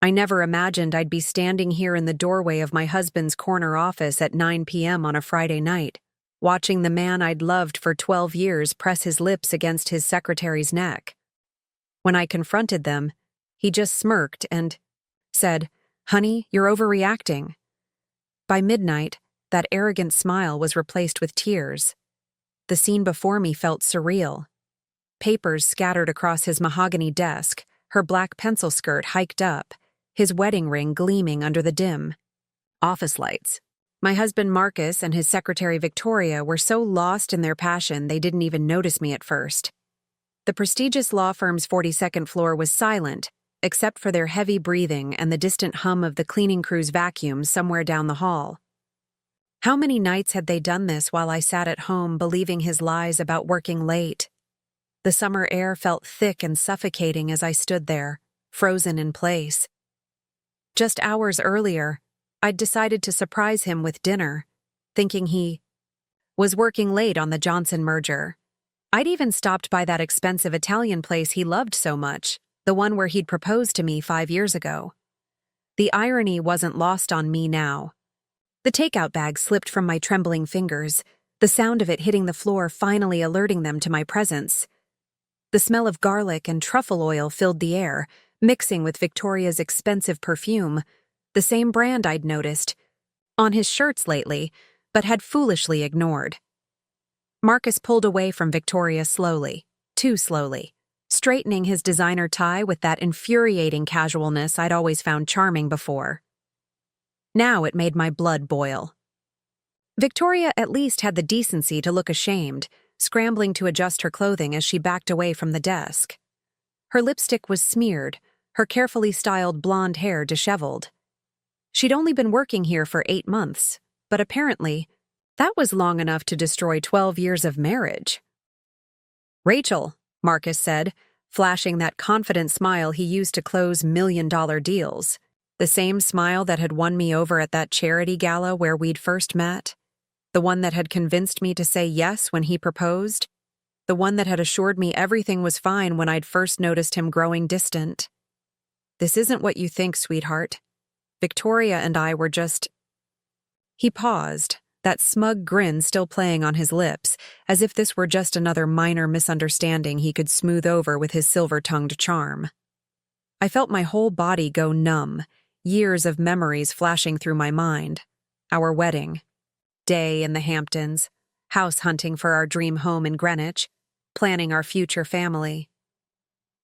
I never imagined I'd be standing here in the doorway of my husband's corner office at 9 p.m. on a Friday night, watching the man I'd loved for 12 years press his lips against his secretary's neck. When I confronted them, he just smirked and said, "Honey, you're overreacting." By midnight, that arrogant smile was replaced with tears. The scene before me felt surreal. Papers scattered across his mahogany desk, her black pencil skirt hiked up, his wedding ring gleaming under the dim office lights. My husband Marcus and his secretary Victoria were so lost in their passion they didn't even notice me at first. The prestigious law firm's 42nd floor was silent, except for their heavy breathing and the distant hum of the cleaning crew's vacuum somewhere down the hall. How many nights had they done this while I sat at home believing his lies about working late? The summer air felt thick and suffocating as I stood there, frozen in place. Just hours earlier, I'd decided to surprise him with dinner, thinking he was working late on the Johnson merger. I'd even stopped by that expensive Italian place he loved so much, the one where he'd proposed to me 5 years ago. The irony wasn't lost on me now. The takeout bag slipped from my trembling fingers, the sound of it hitting the floor finally alerting them to my presence. The smell of garlic and truffle oil filled the air, mixing with Victoria's expensive perfume, the same brand I'd noticed on his shirts lately, but had foolishly ignored. Marcus pulled away from Victoria slowly, too slowly, straightening his designer tie with that infuriating casualness I'd always found charming before. Now it made my blood boil. Victoria at least had the decency to look ashamed, scrambling to adjust her clothing as she backed away from the desk. Her lipstick was smeared, her carefully styled blonde hair disheveled. She'd only been working here for 8 months, but apparently, that was long enough to destroy 12 years of marriage. "Rachel," Marcus said, flashing that confident smile he used to close million-dollar deals. The same smile that had won me over at that charity gala where we'd first met. The one that had convinced me to say yes when he proposed. The one that had assured me everything was fine when I'd first noticed him growing distant. "This isn't what you think, sweetheart. Victoria and I were just—" He paused, that smug grin still playing on his lips, as if this were just another minor misunderstanding he could smooth over with his silver-tongued charm. I felt my whole body go numb, years of memories flashing through my mind. Our wedding, day in the Hamptons, house hunting for our dream home in Greenwich, planning our future family.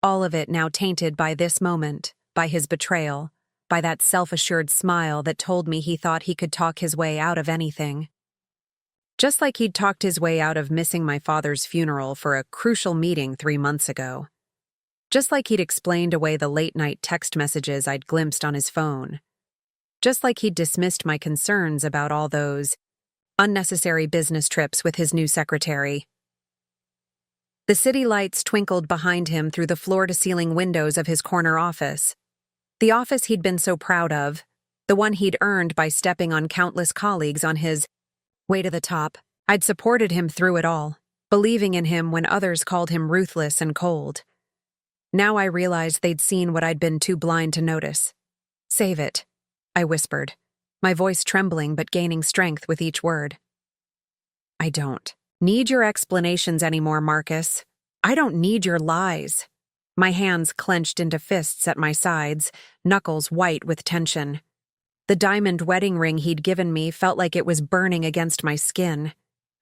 All of it now tainted by this moment, by his betrayal, by that self-assured smile that told me he thought he could talk his way out of anything. Just like he'd talked his way out of missing my father's funeral for a crucial meeting 3 months ago. Just like he'd explained away the late-night text messages I'd glimpsed on his phone. Just like he'd dismissed my concerns about all those unnecessary business trips with his new secretary. The city lights twinkled behind him through the floor-to-ceiling windows of his corner office. The office he'd been so proud of, the one he'd earned by stepping on countless colleagues on his way to the top. I'd supported him through it all, believing in him when others called him ruthless and cold. Now I realized they'd seen what I'd been too blind to notice. "Save it," I whispered, my voice trembling but gaining strength with each word. "I don't need your explanations anymore, Marcus. I don't need your lies." My hands clenched into fists at my sides, knuckles white with tension. The diamond wedding ring he'd given me felt like it was burning against my skin.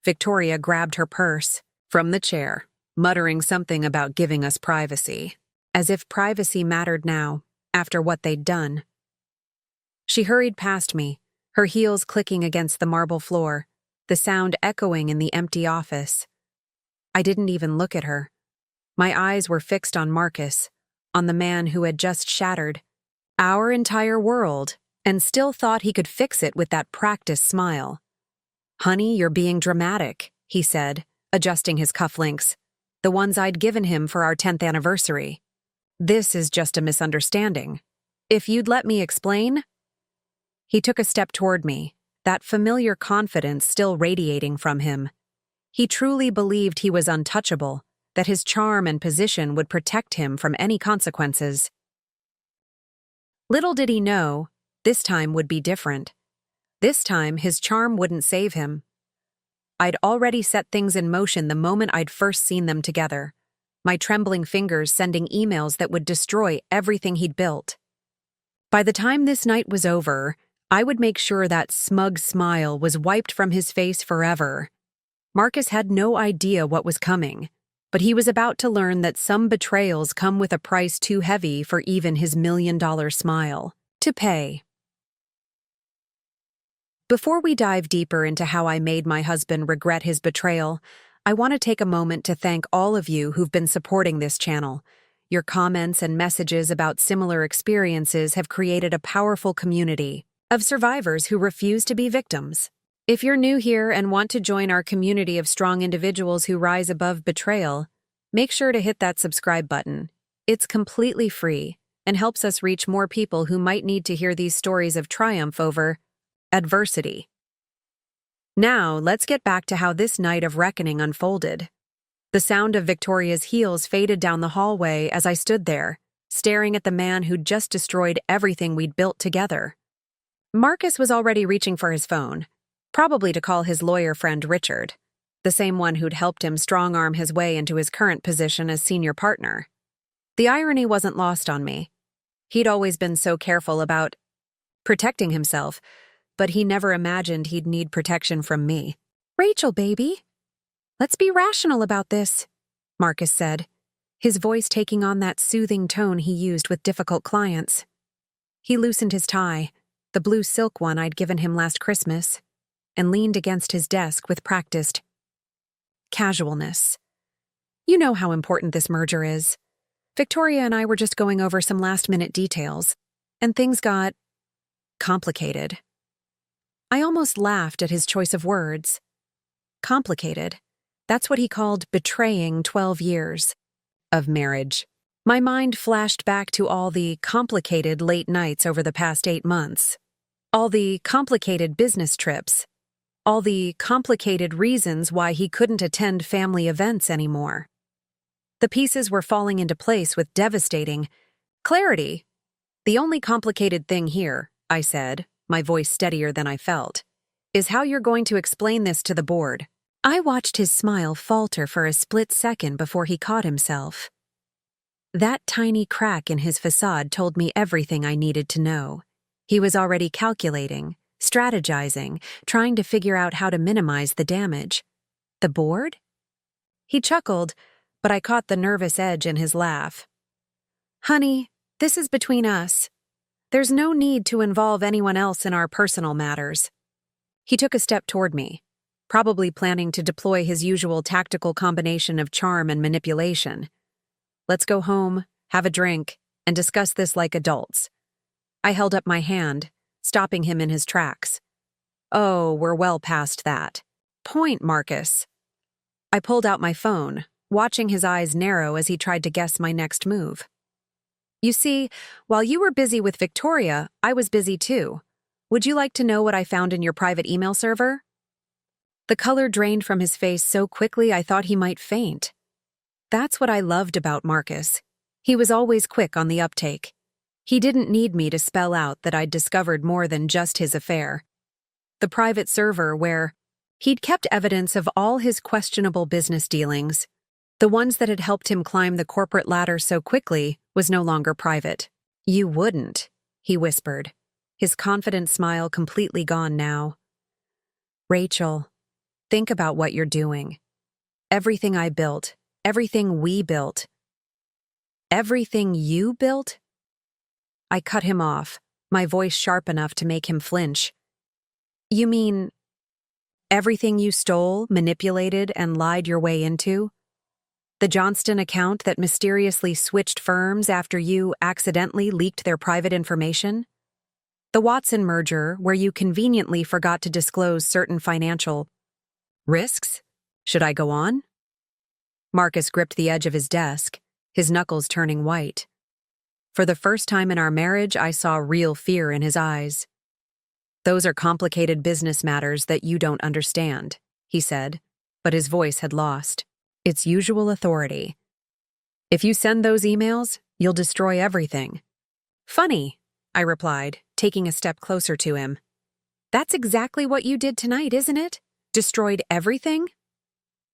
Victoria grabbed her purse from the chair, muttering something about giving us privacy, as if privacy mattered now, after what they'd done. She hurried past me, her heels clicking against the marble floor, the sound echoing in the empty office. I didn't even look at her. My eyes were fixed on Marcus, on the man who had just shattered our entire world and still thought he could fix it with that practiced smile. "Honey, you're being dramatic," he said, adjusting his cufflinks, the ones I'd given him for our 10th anniversary. "This is just a misunderstanding. If you'd let me explain—" He took a step toward me, that familiar confidence still radiating from him. He truly believed he was untouchable, that his charm and position would protect him from any consequences. Little did he know, this time would be different. This time, his charm wouldn't save him. I'd already set things in motion the moment I'd first seen them together, my trembling fingers sending emails that would destroy everything he'd built. By the time this night was over, I would make sure that smug smile was wiped from his face forever. Marcus had no idea what was coming, but he was about to learn that some betrayals come with a price too heavy for even his $1 million smile to pay. Before we dive deeper into how I made my husband regret his betrayal, I want to take a moment to thank all of you who've been supporting this channel. Your comments and messages about similar experiences have created a powerful community of survivors who refuse to be victims. If you're new here and want to join our community of strong individuals who rise above betrayal, make sure to hit that subscribe button. It's completely free and helps us reach more people who might need to hear these stories of triumph over adversity. Now, let's get back to how this night of reckoning unfolded. The sound of Victoria's heels faded down the hallway as I stood there, staring at the man who'd just destroyed everything we'd built together. Marcus was already reaching for his phone, probably to call his lawyer friend Richard, the same one who'd helped him strong-arm his way into his current position as senior partner. The irony wasn't lost on me. He'd always been so careful about protecting himself, but he never imagined he'd need protection from me. "Rachel, baby, let's be rational about this," Marcus said, his voice taking on that soothing tone he used with difficult clients. He loosened his tie, the blue silk one I'd given him last Christmas, and leaned against his desk with practiced casualness. "You know how important this merger is. Victoria and I were just going over some last-minute details, and things got complicated." I almost laughed at his choice of words. Complicated. That's what he called betraying 12 years of marriage. My mind flashed back to all the complicated late nights over the past 8 months. All the complicated business trips. All the complicated reasons why he couldn't attend family events anymore. The pieces were falling into place with devastating clarity. "The only complicated thing here," I said, my voice steadier than I felt, "is how you're going to explain this to the board." I watched his smile falter for a split second before he caught himself. That tiny crack in his facade told me everything I needed to know. He was already calculating, strategizing, trying to figure out how to minimize the damage. The board? He chuckled, but I caught the nervous edge in his laugh. "Honey, this is between us. There's no need to involve anyone else in our personal matters." He took a step toward me, probably planning to deploy his usual tactical combination of charm and manipulation. "Let's go home, have a drink, and discuss this like adults." I held up my hand, stopping him in his tracks. "Oh, we're well past that. Point, Marcus." I pulled out my phone, watching his eyes narrow as he tried to guess my next move. "You see, while you were busy with Victoria, I was busy too. Would you like to know what I found in your private email server?" The color drained from his face so quickly I thought he might faint. That's what I loved about Marcus. He was always quick on the uptake. He didn't need me to spell out that I'd discovered more than just his affair. The private server where he'd kept evidence of all his questionable business dealings, the ones that had helped him climb the corporate ladder so quickly, was no longer private. "You wouldn't," he whispered, his confident smile completely gone now. "Rachel, think about what you're doing. Everything I built, everything we built. Everything you built?" I cut him off, my voice sharp enough to make him flinch. "You mean everything you stole, manipulated, and lied your way into? The Johnston account that mysteriously switched firms after you accidentally leaked their private information? The Watson merger where you conveniently forgot to disclose certain financial risks? Should I go on?" Marcus gripped the edge of his desk, his knuckles turning white. For the first time in our marriage, I saw real fear in his eyes. "Those are complicated business matters that you don't understand," he said, but his voice had lost its usual authority. "If you send those emails, you'll destroy everything." "Funny," I replied, taking a step closer to him. That's exactly what you did tonight, isn't it? Destroyed everything?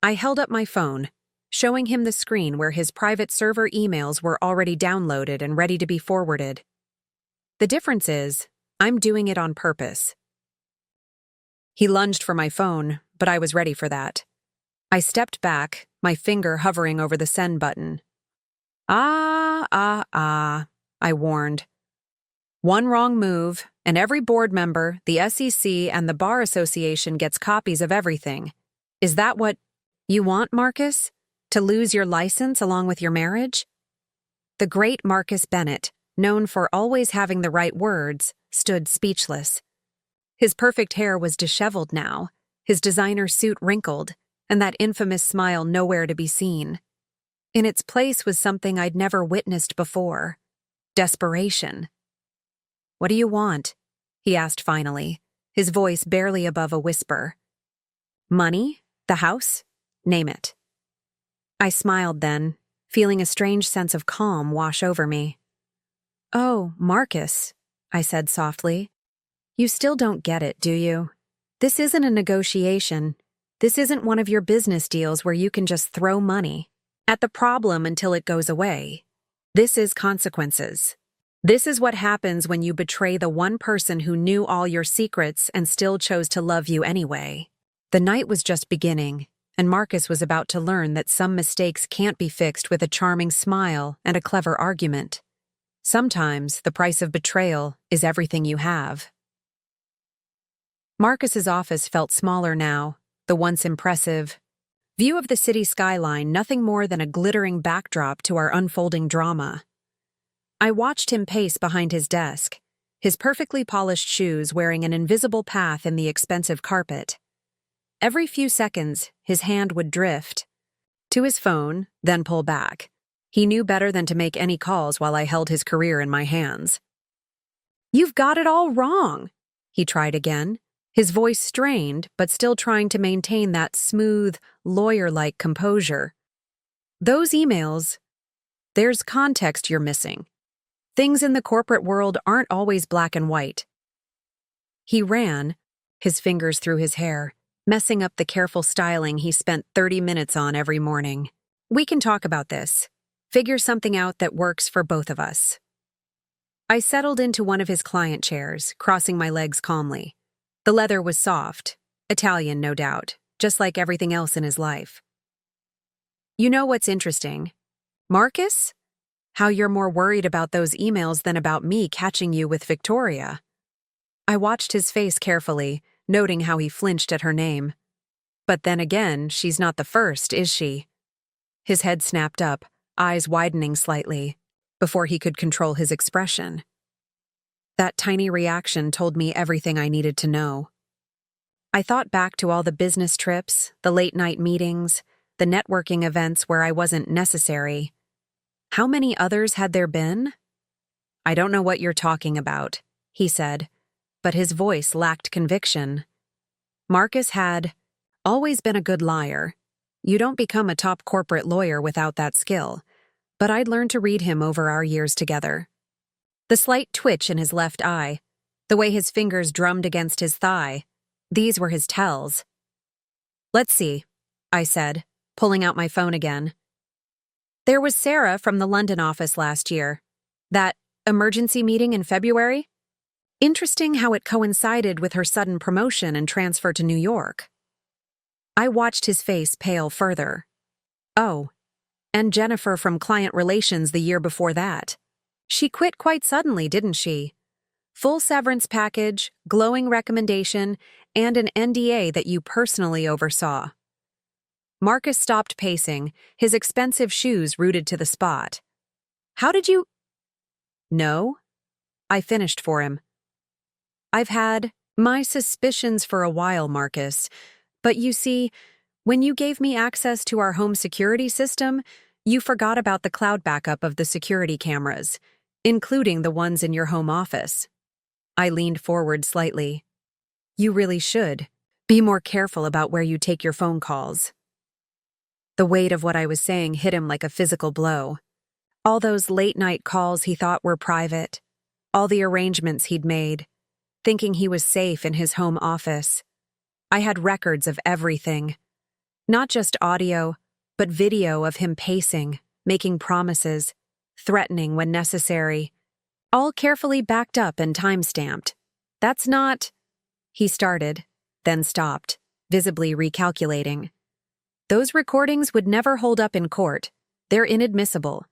I held up my phone, showing him the screen where his private server emails were already downloaded and ready to be forwarded. The difference is, I'm doing it on purpose. He lunged for my phone, but I was ready for that. I stepped back, my finger hovering over the send button. I warned. One wrong move, and every board member, the SEC, and the Bar Association gets copies of everything. Is that what you want, Marcus? To lose your license along with your marriage? The great Marcus Bennett, known for always having the right words, stood speechless. His perfect hair was disheveled now, his designer suit wrinkled, and that infamous smile nowhere to be seen. In its place was something I'd never witnessed before: desperation. What do you want? He asked finally, his voice barely above a whisper. Money? The house? Name it. I smiled then, feeling a strange sense of calm wash over me. Oh, Marcus, I said softly. You still don't get it, do you? This isn't a negotiation. This isn't one of your business deals where you can just throw money at the problem until it goes away. This is consequences. This is what happens when you betray the one person who knew all your secrets and still chose to love you anyway. The night was just beginning, and Marcus was about to learn that some mistakes can't be fixed with a charming smile and a clever argument. Sometimes the price of betrayal is everything you have. Marcus's office felt smaller now, the once impressive view of the city skyline nothing more than a glittering backdrop to our unfolding drama. I watched him pace behind his desk, his perfectly polished shoes wearing an invisible path in the expensive carpet. Every few seconds, his hand would drift to his phone, then pull back. He knew better than to make any calls while I held his career in my hands. You've got it all wrong, he tried again, his voice strained but still trying to maintain that smooth, lawyer-like composure. Those emails, there's context you're missing. Things in the corporate world aren't always black and white. He ran, his fingers through his hair, messing up the careful styling he spent 30 minutes on every morning. We can talk about this. Figure something out that works for both of us. I settled into one of his client chairs, crossing my legs calmly. The leather was soft, Italian no doubt, just like everything else in his life. You know what's interesting? Marcus? How you're more worried about those emails than about me catching you with Victoria. I watched his face carefully, noting how he flinched at her name. But then again, she's not the first, is she? His head snapped up, eyes widening slightly, before he could control his expression. That tiny reaction told me everything I needed to know. I thought back to all the business trips, the late-night meetings, the networking events where I wasn't necessary. How many others had there been? I don't know what you're talking about, he said, but his voice lacked conviction. Marcus had always been a good liar. You don't become a top corporate lawyer without that skill, but I'd learned to read him over our years together. The slight twitch in his left eye, the way his fingers drummed against his thigh, these were his tells. Let's see, I said, pulling out my phone again. There was Sarah from the London office last year. That emergency meeting in February? Interesting how it coincided with her sudden promotion and transfer to New York. I watched his face pale further. Oh, and Jennifer from Client Relations the year before that. She quit quite suddenly, didn't she? Full severance package, glowing recommendation, and an NDA that you personally oversaw. Marcus stopped pacing, his expensive shoes rooted to the spot. How did you... No? I finished for him. I've had my suspicions for a while, Marcus, but you see, when you gave me access to our home security system, you forgot about the cloud backup of the security cameras, including the ones in your home office. I leaned forward slightly. You really should. Be more careful about where you take your phone calls. The weight of what I was saying hit him like a physical blow. All those late-night calls he thought were private. all the arrangements he'd made, thinking he was safe in his home office. I had records of everything. Not just audio, but video of him pacing, making promises, threatening when necessary, all carefully backed up and time-stamped. That's not... He started, then stopped, visibly recalculating. Those recordings would never hold up in court. They're inadmissible.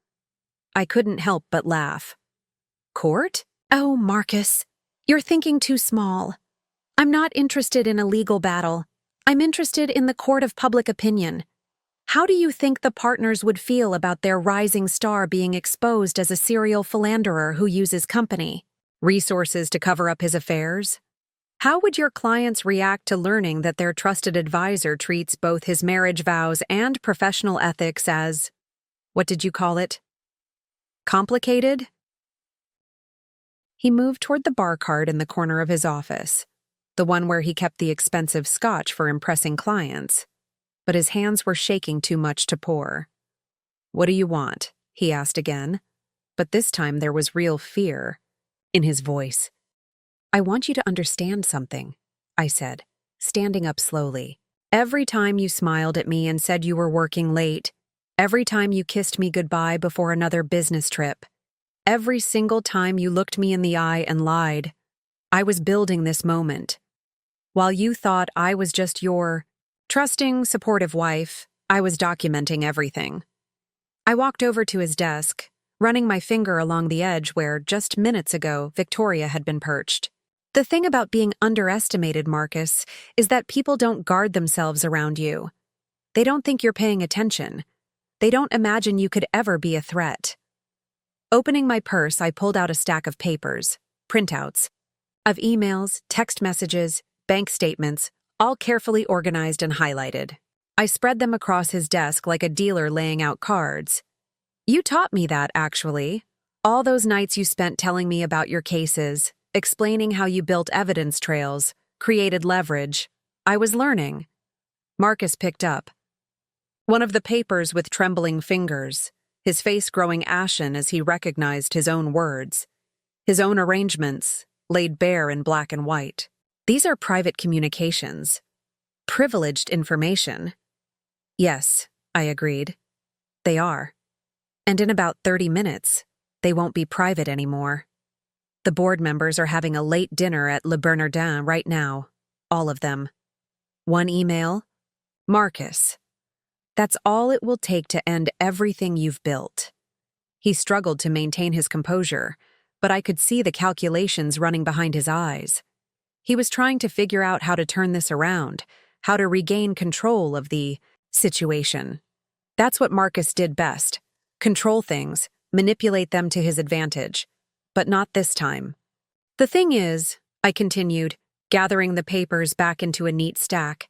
I couldn't help but laugh. Court? Oh, Marcus, you're thinking too small. I'm not interested in a legal battle. I'm interested in the court of public opinion. How do you think the partners would feel about their rising star being exposed as a serial philanderer who uses company resources to cover up his affairs? How would your clients react to learning that their trusted advisor treats both his marriage vows and professional ethics as, what did you call it? Complicated? He moved toward the bar cart in the corner of his office, the one where he kept the expensive scotch for impressing clients, but his hands were shaking too much to pour. What do you want? He asked again, but this time there was real fear in his voice. I want you to understand something, I said, standing up slowly. Every time you smiled at me and said you were working late, every time you kissed me goodbye before another business trip, every single time you looked me in the eye and lied, I was building this moment. While you thought I was just your trusting, supportive wife, I was documenting everything. I walked over to his desk, running my finger along the edge where, just minutes ago, Victoria had been perched. The thing about being underestimated, Marcus, is that people don't guard themselves around you. They don't think you're paying attention. They don't imagine you could ever be a threat. Opening my purse, I pulled out a stack of papers, printouts, of emails, text messages, bank statements, all carefully organized and highlighted. I spread them across his desk like a dealer laying out cards. You taught me that, actually. All those nights you spent telling me about your cases, explaining how you built evidence trails, created leverage. I was learning. Marcus picked up one of the papers with trembling fingers, his face growing ashen as he recognized his own words, his own arrangements, laid bare in black and white. These are private communications. Privileged information. Yes, I agreed. They are. And in about 30 minutes, they won't be private anymore. The board members are having a late dinner at Le Bernardin right now. All of them. One email. Marcus. That's all it will take to end everything you've built. He struggled to maintain his composure, but I could see the calculations running behind his eyes. He was trying to figure out how to turn this around, how to regain control of the situation. That's what Marcus did best. Control things, manipulate them to his advantage. But not this time. The thing is, I continued, gathering the papers back into a neat stack,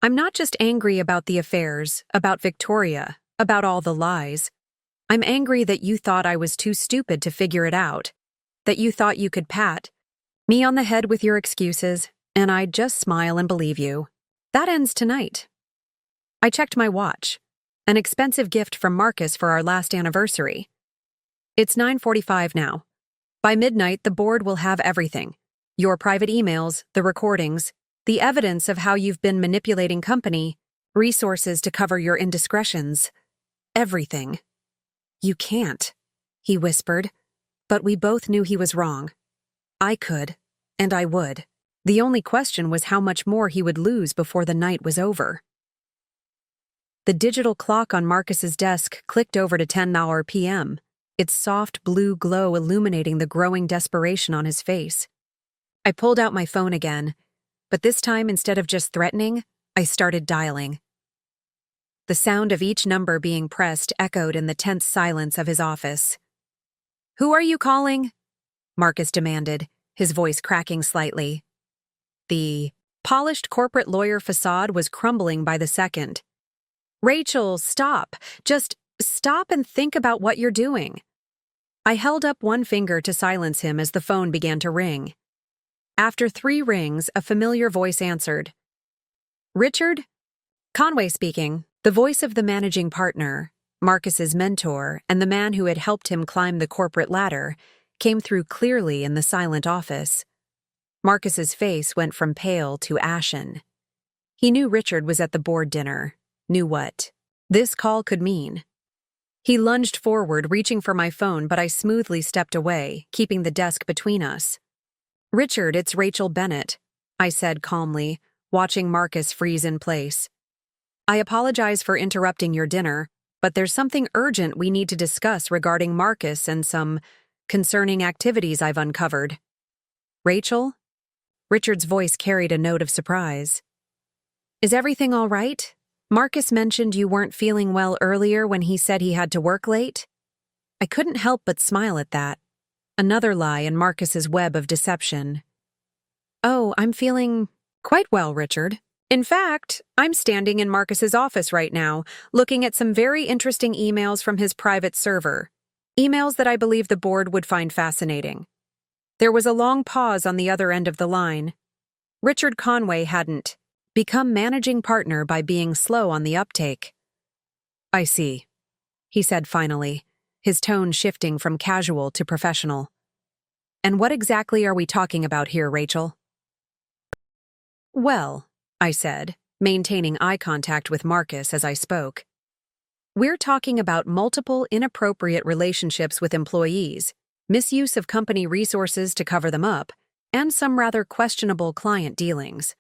I'm not just angry about the affairs, about Victoria, about all the lies. I'm angry that you thought I was too stupid to figure it out, that you thought you could pat me on the head with your excuses, and I'd just smile and believe you. That ends tonight. I checked my watch, an expensive gift from Marcus for our last anniversary. It's 9:45 now. By midnight, the board will have everything. Your private emails, the recordings, the evidence of how you've been manipulating company, resources to cover your indiscretions. Everything. You can't, he whispered, but we both knew he was wrong. I could, and I would. The only question was how much more he would lose before the night was over. The digital clock on Marcus's desk clicked over to 10 p.m., its soft blue glow illuminating the growing desperation on his face. I pulled out my phone again, but this time, instead of just threatening, I started dialing. The sound of each number being pressed echoed in the tense silence of his office. "Who are you calling?" Marcus demanded, his voice cracking slightly. The polished corporate lawyer facade was crumbling by the second. "Rachel, stop. Just stop and think about what you're doing." I held up one finger to silence him as the phone began to ring. After 3 rings, a familiar voice answered. "Richard?" "Conway speaking." The voice of the managing partner, Marcus's mentor, and the man who had helped him climb the corporate ladder, came through clearly in the silent office. Marcus's face went from pale to ashen. He knew Richard was at the board dinner, knew what this call could mean. He lunged forward, reaching for my phone, but I smoothly stepped away, keeping the desk between us. "Richard, it's Rachel Bennett," I said calmly, watching Marcus freeze in place. "I apologize for interrupting your dinner, but there's something urgent we need to discuss regarding Marcus and some concerning activities I've uncovered." "Rachel?" Richard's voice carried a note of surprise. "Is everything all right? Marcus mentioned you weren't feeling well earlier when he said he had to work late." I couldn't help but smile at that. Another lie in Marcus's web of deception. "Oh, I'm feeling quite well, Richard. In fact, I'm standing in Marcus's office right now, looking at some very interesting emails from his private server. Emails that I believe the board would find fascinating." There was a long pause on the other end of the line. Richard Conway hadn't become managing partner by being slow on the uptake. "I see," he said finally, his tone shifting from casual to professional. "And what exactly are we talking about here, Rachel?" "Well," I said, maintaining eye contact with Marcus as I spoke, "we're talking about multiple inappropriate relationships with employees, misuse of company resources to cover them up, and some rather questionable client dealings.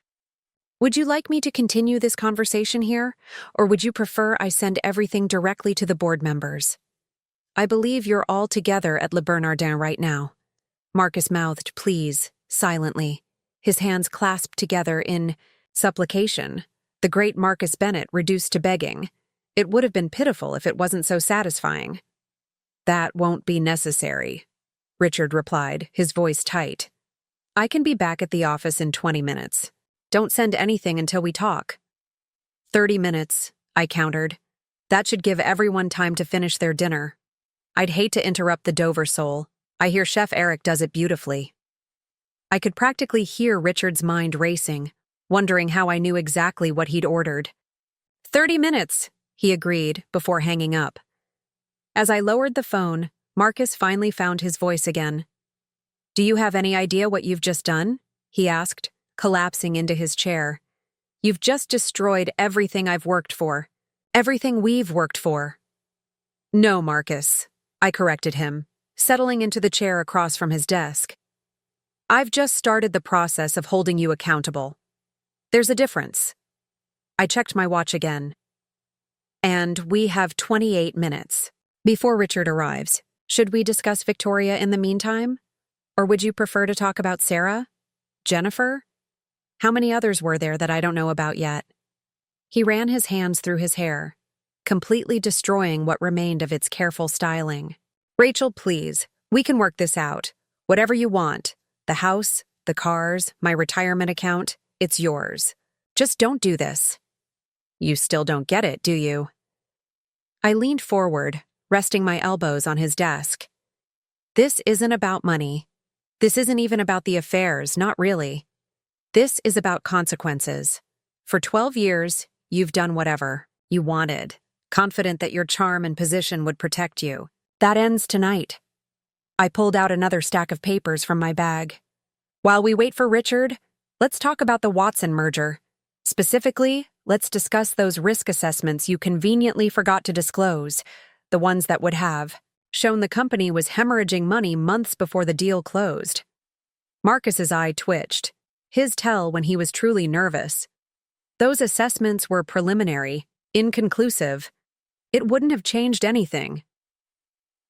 Would you like me to continue this conversation here, or would you prefer I send everything directly to the board members? I believe you're all together at Le Bernardin right now." Marcus mouthed please, silently, his hands clasped together in supplication. The great Marcus Bennett reduced to begging. It would have been pitiful if it wasn't so satisfying. "That won't be necessary," Richard replied, his voice tight. "I can be back at the office in 20 minutes. Don't send anything until we talk." 30 minutes, I countered. That should give everyone time to finish their dinner. I'd hate to interrupt the Dover sole. I hear Chef Eric does it beautifully. I could practically hear Richard's mind racing, wondering how I knew exactly what he'd ordered. 30 minutes, he agreed before hanging up. As I lowered the phone, Marcus finally found his voice again. "Do you have any idea what you've just done?" he asked, collapsing into his chair. "You've just destroyed everything I've worked for. Everything we've worked for." "No, Marcus," I corrected him, settling into the chair across from his desk. "I've just started the process of holding you accountable. There's a difference." I checked my watch again. "And we have 28 minutes. Before Richard arrives, should we discuss Victoria in the meantime? Or would you prefer to talk about Sarah? Jennifer? How many others were there that I don't know about yet?" He ran his hands through his hair, completely destroying what remained of its careful styling. "Rachel, please, we can work this out. Whatever you want. The house, the cars, my retirement account, it's yours. Just don't do this." "You still don't get it, do you?" I leaned forward, resting my elbows on his desk. "This isn't about money. This isn't even about the affairs, not really. This is about consequences. For 12 years, you've done whatever you wanted, confident that your charm and position would protect you. That ends tonight." I pulled out another stack of papers from my bag. "While we wait for Richard, let's talk about the Watson merger. Specifically, let's discuss those risk assessments you conveniently forgot to disclose, the ones that would have shown the company was hemorrhaging money months before the deal closed." Marcus's eye twitched, his tell when he was truly nervous. Those assessments were preliminary, inconclusive. It wouldn't have changed anything.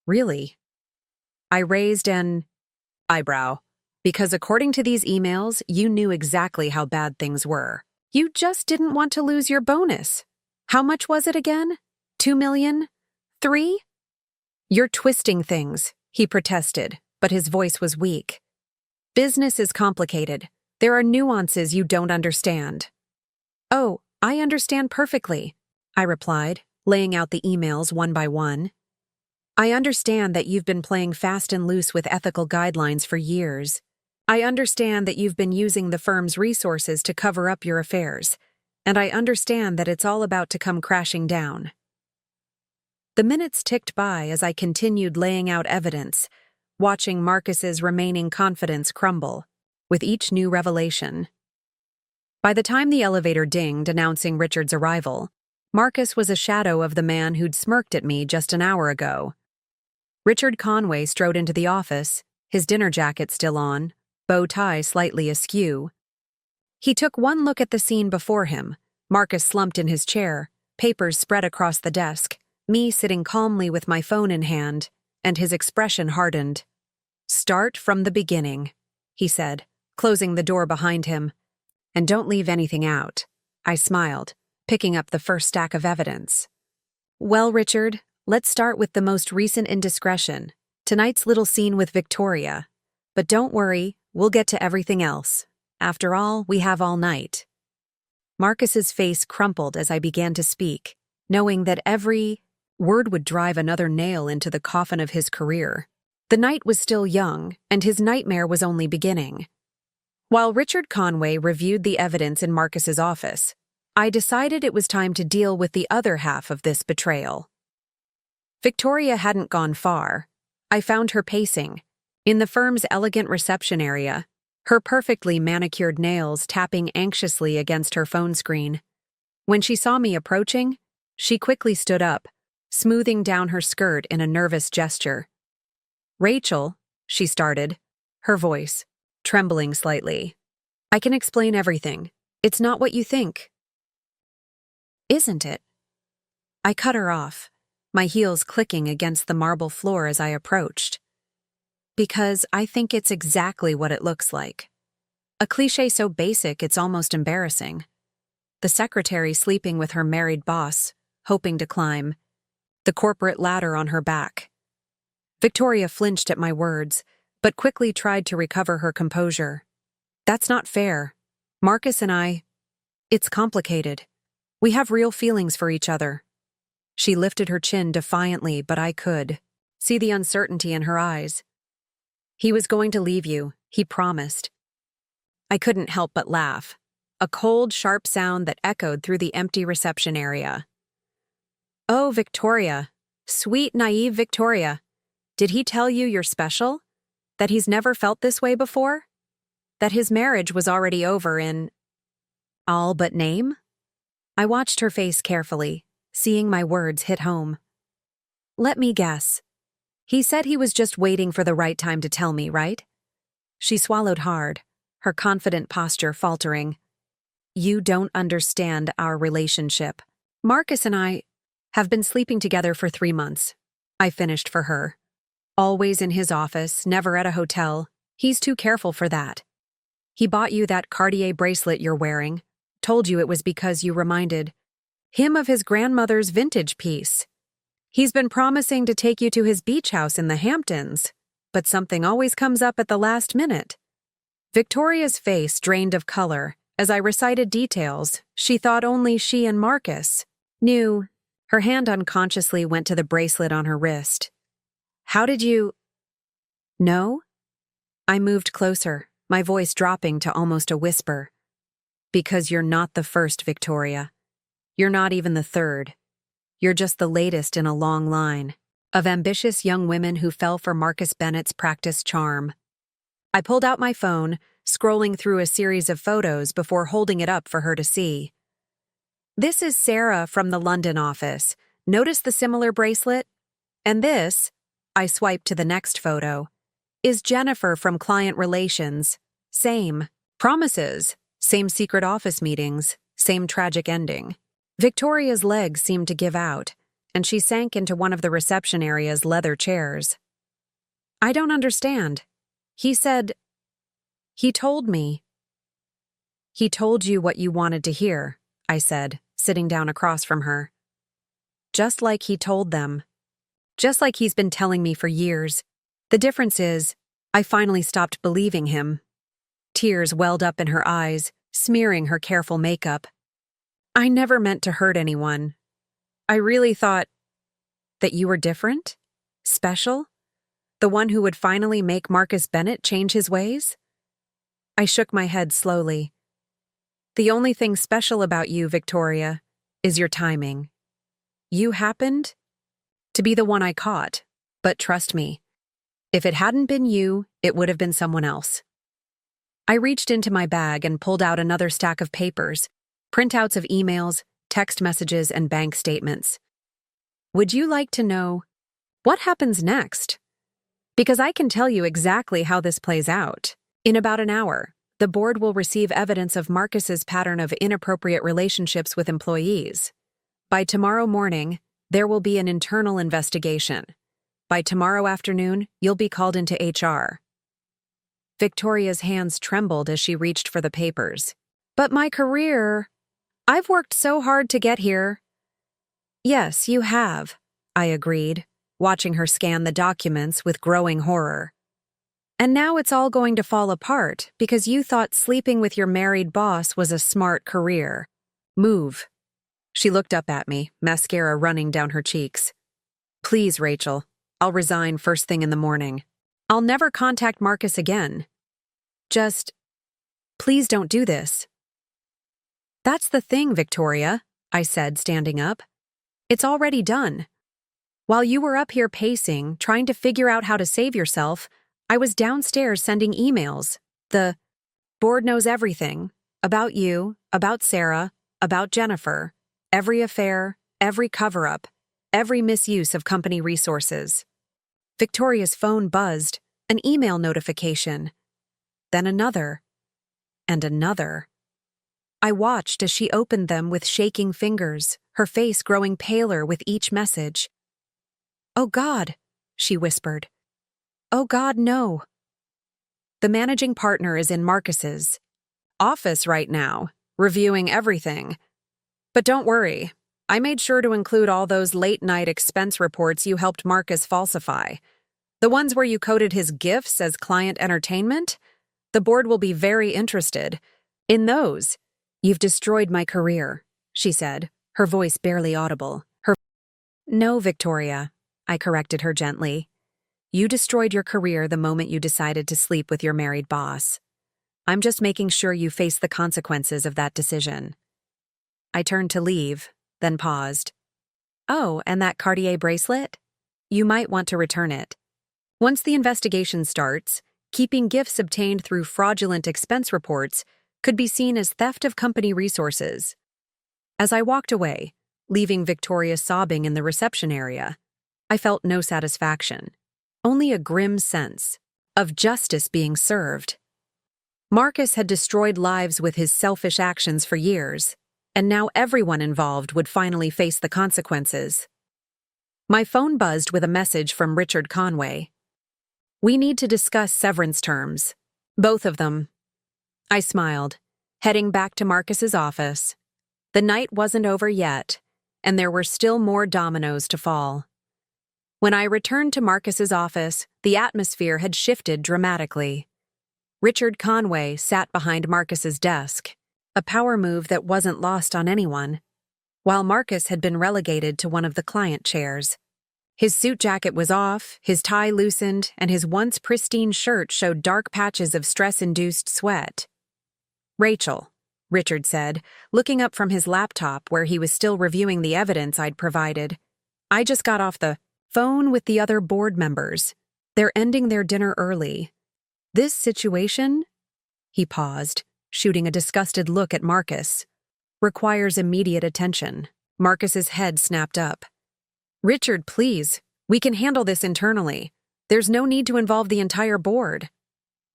"Really?" I raised an eyebrow, because according to these emails, you knew exactly how bad things were. You just didn't want to lose your bonus. How much was it again? 2 million? 3? "You're twisting things," he protested, but his voice was weak. "Business is complicated. There are nuances you don't understand." "Oh, I understand perfectly," I replied, laying out the emails one by one. "I understand that you've been playing fast and loose with ethical guidelines for years. I understand that you've been using the firm's resources to cover up your affairs, and I understand that it's all about to come crashing down." The minutes ticked by as I continued laying out evidence, watching Marcus's remaining confidence crumble with each new revelation. By the time the elevator dinged announcing Richard's arrival, Marcus was a shadow of the man who'd smirked at me just an hour ago. Richard Conway strode into the office, his dinner jacket still on, bow tie slightly askew. He took one look at the scene before him, Marcus slumped in his chair, papers spread across the desk, me sitting calmly with my phone in hand, and his expression hardened. "Start from the beginning," he said, closing the door behind him. "And don't leave anything out." I smiled, picking up the first stack of evidence. "Well, Richard, let's start with the most recent indiscretion, tonight's little scene with Victoria. But don't worry, we'll get to everything else. After all, we have all night." Marcus's face crumpled as I began to speak, knowing that every word would drive another nail into the coffin of his career. The night was still young, and his nightmare was only beginning. While Richard Conway reviewed the evidence in Marcus's office, I decided it was time to deal with the other half of this betrayal. Victoria hadn't gone far. I found her pacing, in the firm's elegant reception area, her perfectly manicured nails tapping anxiously against her phone screen. When she saw me approaching, she quickly stood up, smoothing down her skirt in a nervous gesture. "Rachel," she started, her voice trembling slightly. "I can explain everything. It's not what you think." "Isn't it?" I cut her off, my heels clicking against the marble floor as I approached. "Because I think it's exactly what it looks like. A cliché so basic it's almost embarrassing. The secretary sleeping with her married boss, hoping to climb the corporate ladder on her back." Victoria flinched at my words, but quickly tried to recover her composure. "That's not fair. Marcus and I, it's complicated. We have real feelings for each other." She lifted her chin defiantly, but I could see the uncertainty in her eyes. "He was going to leave you, he promised." I couldn't help but laugh, a cold, sharp sound that echoed through the empty reception area. "Oh, Victoria. Sweet, naive Victoria. Did he tell you you're special? That he's never felt this way before? That his marriage was already over in all but name?" I watched her face carefully, seeing my words hit home. "Let me guess. He said he was just waiting for the right time to tell me, right?" She swallowed hard, her confident posture faltering. "You don't understand our relationship. Marcus and I have been sleeping together for 3 months. I finished for her. Always in his office, never at a hotel. He's too careful for that. He bought you that Cartier bracelet you're wearing, told you it was because you reminded him of his grandmother's vintage piece. He's been promising to take you to his beach house in the Hamptons, but something always comes up at the last minute." Victoria's face drained of color as I recited details she thought only she and Marcus knew. Her hand unconsciously went to the bracelet on her wrist. "How did you know?" I moved closer, my voice dropping to almost a whisper. "Because you're not the first, Victoria. You're not even the third. You're just the latest in a long line of ambitious young women who fell for Marcus Bennett's practiced charm." I pulled out my phone, scrolling through a series of photos before holding it up for her to see. "This is Sarah from the London office. Notice the similar bracelet? And this," I swiped to the next photo, "is Jennifer from Client Relations. Same promises, same secret office meetings, same tragic ending." Victoria's legs seemed to give out, and she sank into one of the reception area's leather chairs. "I don't understand. He said... He told me." "He told you what you wanted to hear," I said, sitting down across from her. "Just like he told them. Just like he's been telling me for years. The difference is, I finally stopped believing him." Tears welled up in her eyes, smearing her careful makeup. "I never meant to hurt anyone. I really thought that you were different, special, the one who would finally make Marcus Bennett change his ways." I shook my head slowly. "The only thing special about you, Victoria, is your timing. You happened to be the one I caught, but trust me, If it hadn't been you, it would have been someone else. I reached into my bag and pulled out another stack of papers, printouts of emails, text messages, and bank statements. Would you like to know what happens next? Because I can tell you exactly how this plays out. In about an hour, the board will receive evidence of Marcus's pattern of inappropriate relationships with employees. By tomorrow morning, there will be an internal investigation. By tomorrow afternoon, you'll be called into HR. Victoria's hands trembled as she reached for the papers. But my career… I've worked so hard to get here. Yes, you have, I agreed, watching her scan the documents with growing horror. And now it's all going to fall apart because you thought sleeping with your married boss was a smart career. Move. She looked up at me, mascara running down her cheeks. Please, Rachel, I'll resign first thing in the morning. I'll never contact Marcus again. Just, please don't do this. That's the thing, Victoria, I said, standing up. It's already done. While you were up here pacing, trying to figure out how to save yourself, I was downstairs sending emails. The board knows everything. About you, about Sarah, about Jennifer. Every affair, every cover-up, every misuse of company resources. Victoria's phone buzzed, an email notification. Then another. And another. I watched as she opened them with shaking fingers, her face growing paler with each message. Oh God, she whispered. Oh God, no. The managing partner is in Marcus's office right now, reviewing everything. But don't worry, I made sure to include all those late-night expense reports you helped Marcus falsify. The ones where you coded his gifts as client entertainment? The board will be very interested. In those, you've destroyed my career, she said, her voice barely audible. No, Victoria, I corrected her gently. You destroyed your career the moment you decided to sleep with your married boss. I'm just making sure you face the consequences of that decision. I turned to leave, then paused. Oh, and that Cartier bracelet? You might want to return it. Once the investigation starts, keeping gifts obtained through fraudulent expense reports could be seen as theft of company resources. As I walked away, leaving Victoria sobbing in the reception area, I felt no satisfaction, only a grim sense of justice being served. Marcus had destroyed lives with his selfish actions for years, and now everyone involved would finally face the consequences. My phone buzzed with a message from Richard Conway. We need to discuss severance terms. Both of them. I smiled, heading back to Marcus's office. The night wasn't over yet, and there were still more dominoes to fall. When I returned to Marcus's office, the atmosphere had shifted dramatically. Richard Conway sat behind Marcus's desk, a power move that wasn't lost on anyone, while Marcus had been relegated to one of the client chairs. His suit jacket was off, his tie loosened, and his once pristine shirt showed dark patches of stress-induced sweat. Rachel, Richard said, looking up from his laptop where he was still reviewing the evidence I'd provided. I just got off the phone with the other board members. They're ending their dinner early. This situation, he paused, shooting a disgusted look at Marcus, requires immediate attention. Marcus's head snapped up. Richard, please, we can handle this internally. There's no need to involve the entire board.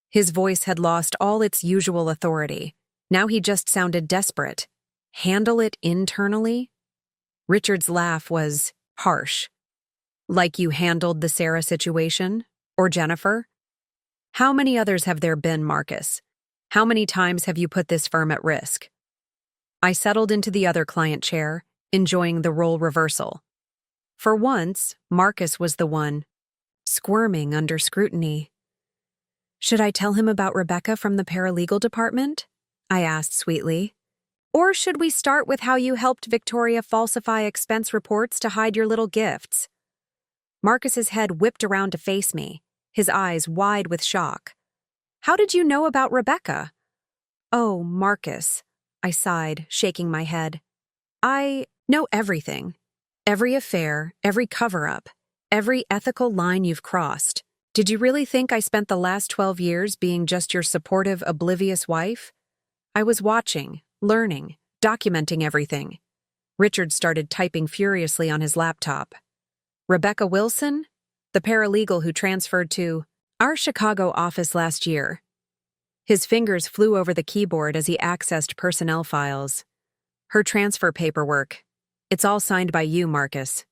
His voice had lost all its usual authority. Now he just sounded desperate. Handle it internally? Richard's laugh was harsh. Like you handled the Sarah situation? Or Jennifer? How many others have there been, Marcus? How many times have you put this firm at risk? I settled into the other client chair, enjoying the role reversal. For once, Marcus was the one, squirming under scrutiny. Should I tell him about Rebecca from the paralegal department? I asked sweetly. Or should we start with how you helped Victoria falsify expense reports to hide your little gifts? Marcus's head whipped around to face me, his eyes wide with shock. How did you know about Rebecca? Oh, Marcus, I sighed, shaking my head. I know everything. Every affair, every cover-up, every ethical line you've crossed. Did you really think I spent the last 12 years being just your supportive, oblivious wife? I was watching, learning, documenting everything. Richard started typing furiously on his laptop. Rebecca Wilson? The paralegal who transferred to our Chicago office last year. His fingers flew over the keyboard as he accessed personnel files. Her transfer paperwork. It's all signed by you, Marcus.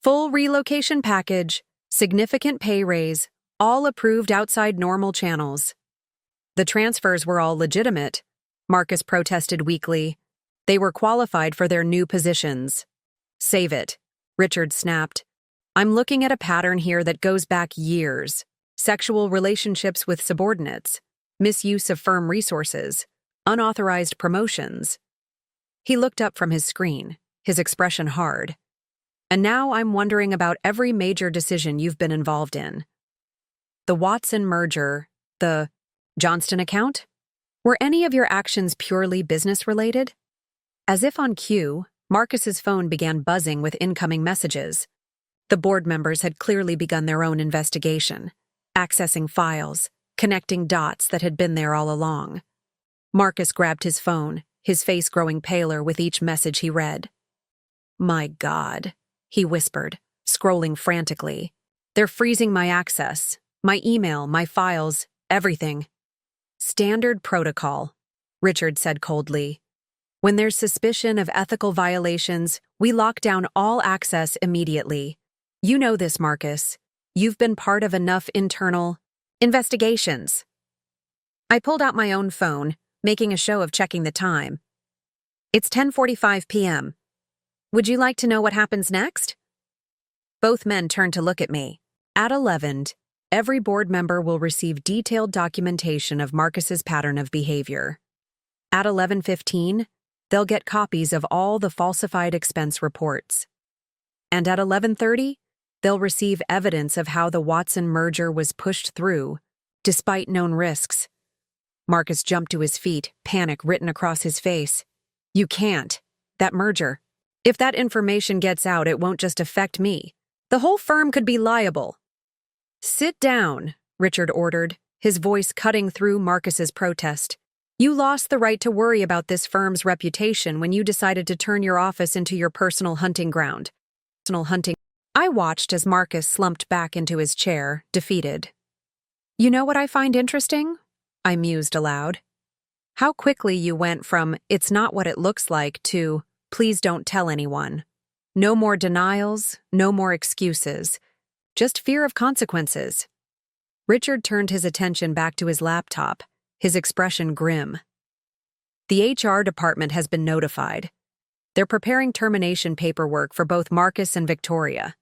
Full relocation package, significant pay raise, all approved outside normal channels. The transfers were all legitimate, Marcus protested weakly. They were qualified for their new positions. Save it, Richard snapped. I'm looking at a pattern here that goes back years. Sexual relationships with subordinates, misuse of firm resources, unauthorized promotions. He looked up from his screen, his expression hard. And now I'm wondering about every major decision you've been involved in. The Watson merger, the Johnston account? Were any of your actions purely business-related? As if on cue, Marcus's phone began buzzing with incoming messages. The board members had clearly begun their own investigation, accessing files, connecting dots that had been there all along. Marcus grabbed his phone, his face growing paler with each message he read. My God, he whispered, scrolling frantically. They're freezing my access, my email, my files, everything. Standard protocol, Richard said coldly. When there's suspicion of ethical violations, we lock down all access immediately. You know this, Marcus. You've been part of enough internal investigations. I pulled out my own phone, making a show of checking the time. It's 10:45 p.m. Would you like to know what happens next? Both men turned to look at me. At 11, every board member will receive detailed documentation of Marcus's pattern of behavior. At 11:15, they'll get copies of all the falsified expense reports. And at 11:30, they'll receive evidence of how the Watson merger was pushed through, despite known risks. Marcus jumped to his feet, panic written across his face. You can't. That merger. If that information gets out, it won't just affect me. The whole firm could be liable. Sit down, Richard ordered, his voice cutting through Marcus's protest. You lost the right to worry about this firm's reputation when you decided to turn your office into your personal hunting ground. I watched as Marcus slumped back into his chair, defeated. You know what I find interesting? I mused aloud. How quickly you went from, it's not what it looks like, to, please don't tell anyone. No more denials, no more excuses. Just fear of consequences. Richard turned his attention back to his laptop, his expression grim. The HR department has been notified. They're preparing termination paperwork for both Marcus and Victoria.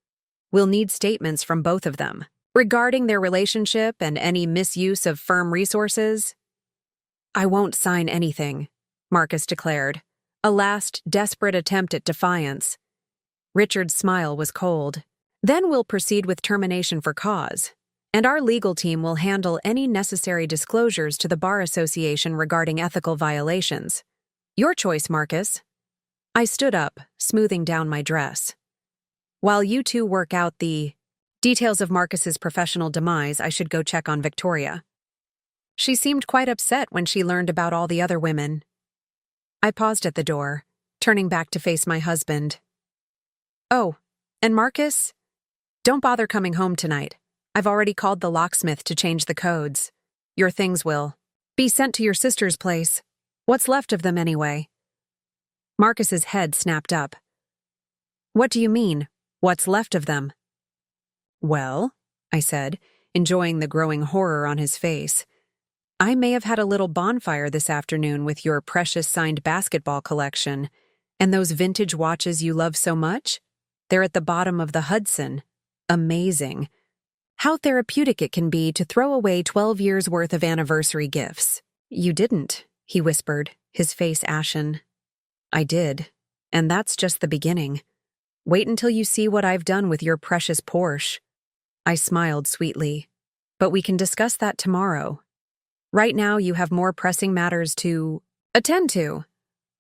We'll need statements from both of them regarding their relationship and any misuse of firm resources. I won't sign anything, Marcus declared, a last desperate attempt at defiance. Richard's smile was cold. Then we'll proceed with termination for cause, and our legal team will handle any necessary disclosures to the Bar Association regarding ethical violations. Your choice, Marcus. I stood up, smoothing down my dress. While you two work out the details of Marcus's professional demise, I should go check on Victoria. She seemed quite upset when she learned about all the other women. I paused at the door, turning back to face my husband. Oh, and Marcus? Don't bother coming home tonight. I've already called the locksmith to change the codes. Your things will be sent to your sister's place. What's left of them anyway? Marcus's head snapped up. What do you mean, what's left of them? Well, I said, enjoying the growing horror on his face. I may have had a little bonfire this afternoon with your precious signed basketball collection, and those vintage watches you love so much? They're at the bottom of the Hudson. Amazing. How therapeutic it can be to throw away 12 years' worth of anniversary gifts. You didn't, he whispered, his face ashen. I did, and that's just the beginning. Wait until you see what I've done with your precious Porsche. I smiled sweetly. But we can discuss that tomorrow. Right now you have more pressing matters to attend to.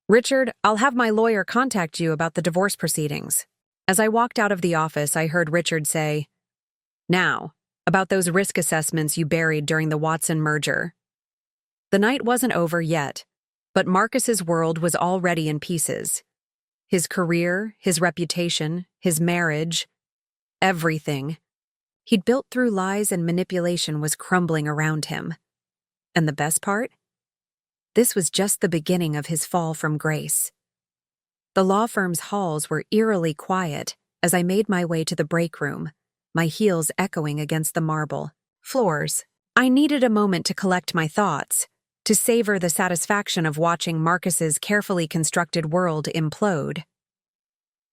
Richard, I'll have my lawyer contact you about the divorce proceedings. As I walked out of the office, I heard Richard say, Now, about those risk assessments you buried during the Watson merger. The night wasn't over yet, but Marcus's world was already in pieces. His career, his reputation, his marriage, everything he'd built through lies and manipulation was crumbling around him. And the best part? This was just the beginning of his fall from grace. The law firm's halls were eerily quiet as I made my way to the break room, my heels echoing against the marble floors. I needed a moment to collect my thoughts, to savor the satisfaction of watching Marcus's carefully constructed world implode.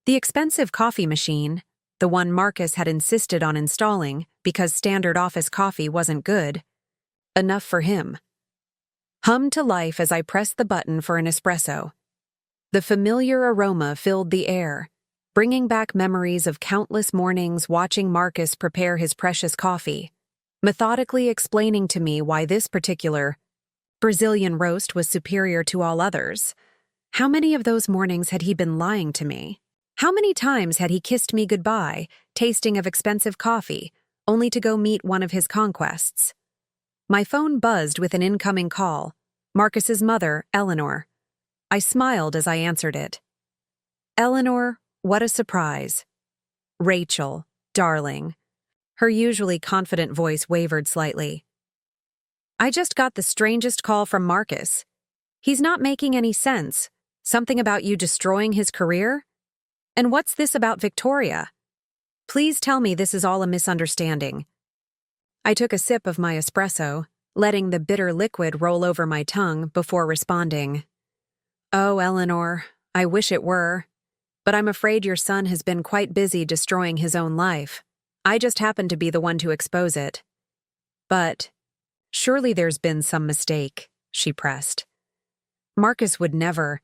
The expensive coffee machine, the one Marcus had insisted on installing because standard office coffee wasn't good enough for him, hummed to life as I pressed the button for an espresso. The familiar aroma filled the air, bringing back memories of countless mornings watching Marcus prepare his precious coffee, methodically explaining to me why this particular Brazilian roast was superior to all others. How many of those mornings had he been lying to me? How many times had he kissed me goodbye, tasting of expensive coffee, only to go meet one of his conquests? My phone buzzed with an incoming call. Marcus's mother, Eleanor. I smiled as I answered it. Eleanor, what a surprise. Rachel, darling. Her usually confident voice wavered slightly. I just got the strangest call from Marcus. He's not making any sense. Something about you destroying his career? And what's this about Victoria? Please tell me this is all a misunderstanding. I took a sip of my espresso, letting the bitter liquid roll over my tongue before responding. Oh, Eleanor, I wish it were. But I'm afraid your son has been quite busy destroying his own life. I just happened to be the one to expose it. But surely there's been some mistake, she pressed. Marcus would never.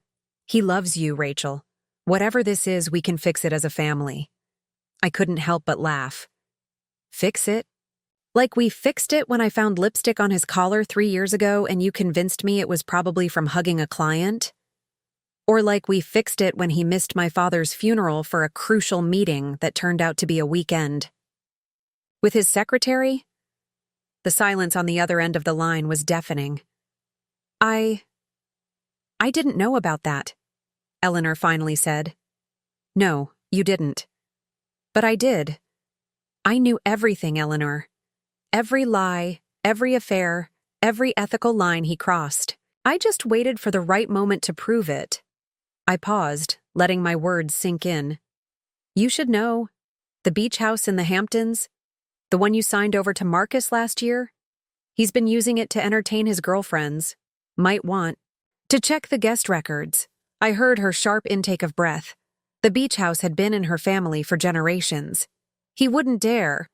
He loves you, Rachel. Whatever this is, we can fix it as a family. I couldn't help but laugh. Fix it? Like we fixed it when I found lipstick on his collar 3 years ago and you convinced me it was probably from hugging a client? Or like we fixed it when he missed my father's funeral for a crucial meeting that turned out to be a weekend? With his secretary? The silence on the other end of the line was deafening. I didn't know about that, Eleanor finally said. No, you didn't. But I did. I knew everything, Eleanor. Every lie, every affair, every ethical line he crossed. I just waited for the right moment to prove it. I paused, letting my words sink in. You should know. The beach house in the Hamptons, the one you signed over to Marcus last year, he's been using it to entertain his girlfriends. Might want to check the guest records. I heard her sharp intake of breath. The beach house had been in her family for generations. He wouldn't dare.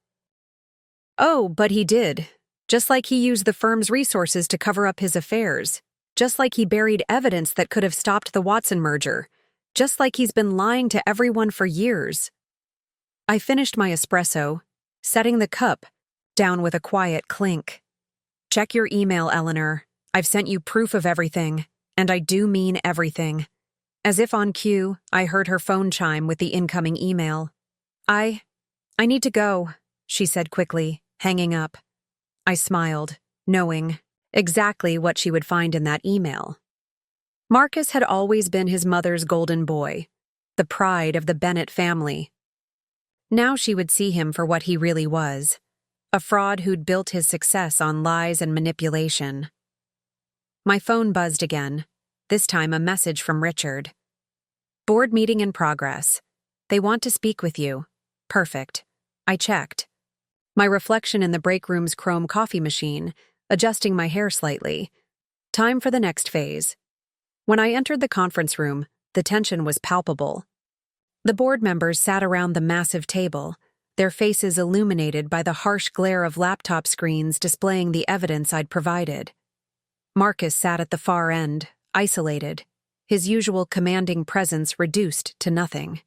Oh, but he did. Just like he used the firm's resources to cover up his affairs. Just like he buried evidence that could have stopped the Watson merger. Just like he's been lying to everyone for years. I finished my espresso, setting the cup down with a quiet clink. Check your email, Eleanor. I've sent you proof of everything, and I do mean everything. As if on cue, I heard her phone chime with the incoming email. I need to go, she said quickly, hanging up. I smiled, knowing exactly what she would find in that email. Marcus had always been his mother's golden boy, the pride of the Bennett family. Now she would see him for what he really was, a fraud who'd built his success on lies and manipulation. My phone buzzed again, this time a message from Richard. Board meeting in progress. They want to speak with you. Perfect. I checked. My reflection in the break room's chrome coffee machine, adjusting my hair slightly. Time for the next phase. When I entered the conference room, the tension was palpable. The board members sat around the massive table, their faces illuminated by the harsh glare of laptop screens displaying the evidence I'd provided. Marcus sat at the far end, isolated, his usual commanding presence reduced to nothing.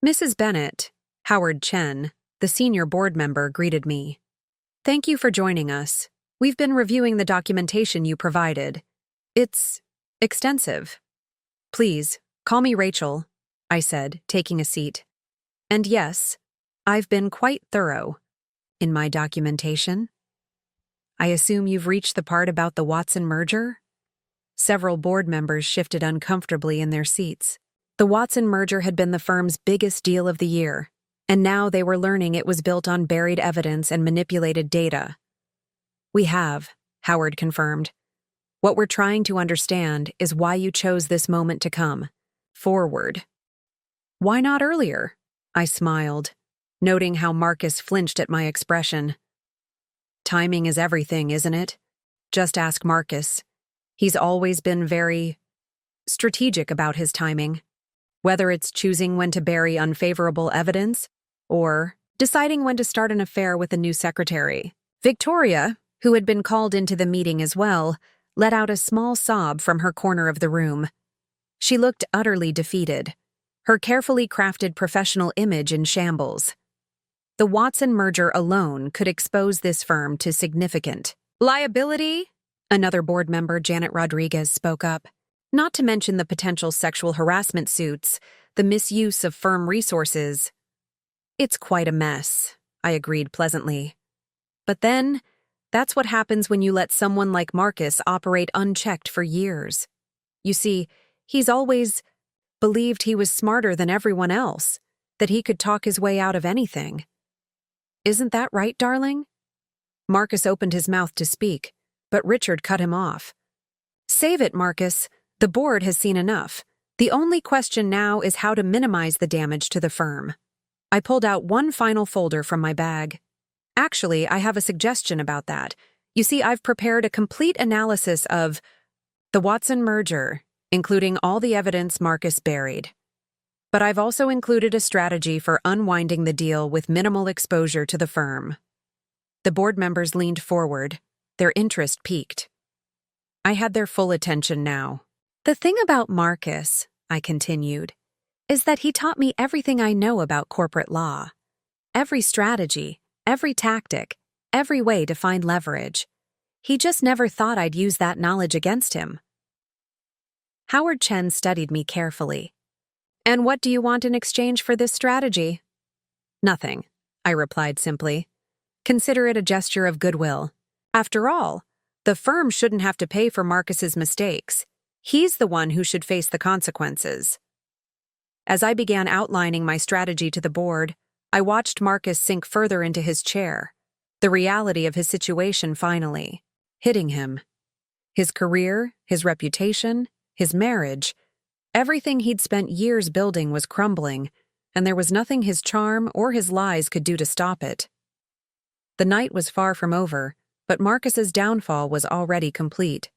Mrs. Bennett, Howard Chen, the senior board member, greeted me. Thank you for joining us. We've been reviewing the documentation you provided. It's extensive. Please, call me Rachel, I said, taking a seat. And yes, I've been quite thorough. In my documentation? I assume you've reached the part about the Watson merger? Several board members shifted uncomfortably in their seats. The Watson merger had been the firm's biggest deal of the year, and now they were learning it was built on buried evidence and manipulated data. We have, Howard confirmed. What we're trying to understand is why you chose this moment to come forward. Why not earlier? I smiled, noting how Marcus flinched at my expression. Timing is everything, isn't it? Just ask Marcus. He's always been very strategic about his timing, whether it's choosing when to bury unfavorable evidence or deciding when to start an affair with a new secretary. Victoria, who had been called into the meeting as well, let out a small sob from her corner of the room. She looked utterly defeated, her carefully crafted professional image in shambles. The Watson merger alone could expose this firm to significant liability. Another board member, Janet Rodriguez, spoke up. Not to mention the potential sexual harassment suits, the misuse of firm resources. It's quite a mess, I agreed pleasantly. But then, that's what happens when you let someone like Marcus operate unchecked for years. You see, he's always believed he was smarter than everyone else, that he could talk his way out of anything. Isn't that right, darling? Marcus opened his mouth to speak, but Richard cut him off. Save it, Marcus. The board has seen enough. The only question now is how to minimize the damage to the firm. I pulled out one final folder from my bag. Actually, I have a suggestion about that. You see, I've prepared a complete analysis of the Watson merger, including all the evidence Marcus buried. But I've also included a strategy for unwinding the deal with minimal exposure to the firm. The board members leaned forward, their interest piqued. I had their full attention now. The thing about Marcus, I continued, is that he taught me everything I know about corporate law. Every strategy, every tactic, every way to find leverage. He just never thought I'd use that knowledge against him. Howard Chen studied me carefully. And what do you want in exchange for this strategy? Nothing, I replied simply. Consider it a gesture of goodwill. After all, the firm shouldn't have to pay for Marcus's mistakes. He's the one who should face the consequences. As I began outlining my strategy to the board, I watched Marcus sink further into his chair, the reality of his situation finally hitting him. His career, his reputation, his marriage, everything he'd spent years building was crumbling, and there was nothing his charm or his lies could do to stop it. The night was far from over, but Marcus's downfall was already complete.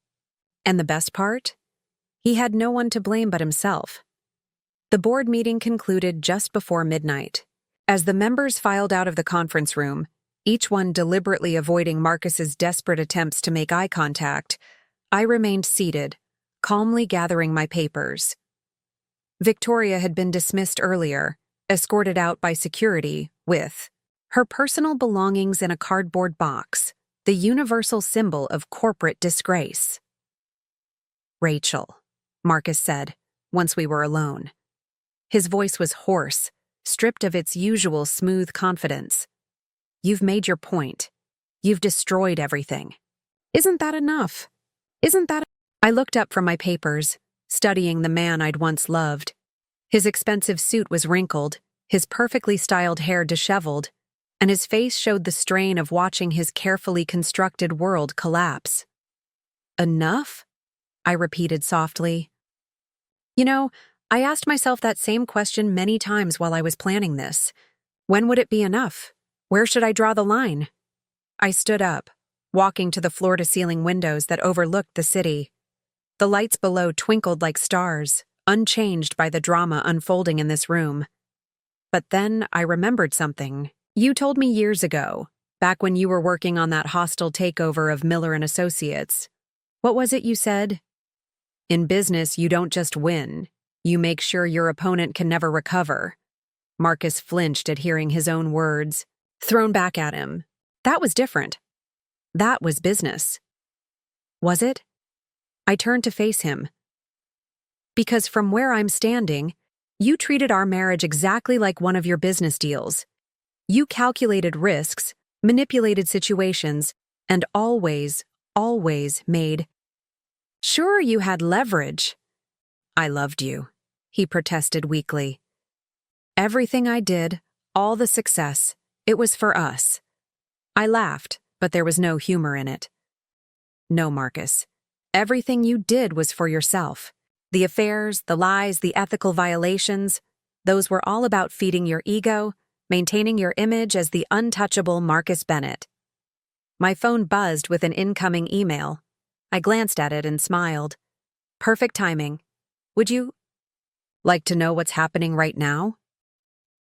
And the best part? He had no one to blame but himself. The board meeting concluded just before midnight. As the members filed out of the conference room, each one deliberately avoiding Marcus's desperate attempts to make eye contact, I remained seated, calmly gathering my papers. Victoria had been dismissed earlier, escorted out by security, with her personal belongings in a cardboard box, the universal symbol of corporate disgrace. Rachel, Marcus said, once we were alone. His voice was hoarse, stripped of its usual smooth confidence. You've made your point. You've destroyed everything. Isn't that enough? I looked up from my papers, studying the man I'd once loved. His expensive suit was wrinkled, his perfectly styled hair disheveled, and his face showed the strain of watching his carefully constructed world collapse. Enough? I repeated softly. You know, I asked myself that same question many times while I was planning this. When would it be enough? Where should I draw the line? I stood up, walking to the floor-to-ceiling windows that overlooked the city. The lights below twinkled like stars, unchanged by the drama unfolding in this room. But then I remembered something. You told me years ago, back when you were working on that hostile takeover of Miller and Associates. What was it you said? In business, you don't just win. You make sure your opponent can never recover. Marcus flinched at hearing his own words, thrown back at him. That was different. That was business. Was it? I turned to face him. Because from where I'm standing, you treated our marriage exactly like one of your business deals. You calculated risks, manipulated situations, and always, always made. Sure, you had leverage. I loved you, he protested weakly. Everything I did, all the success, it was for us. I laughed, but there was no humor in it. No, Marcus. Everything you did was for yourself. The affairs, the lies, the ethical violations, those were all about feeding your ego, maintaining your image as the untouchable Marcus Bennett. My phone buzzed with an incoming email. I glanced at it and smiled. Perfect timing. Would you like to know what's happening right now?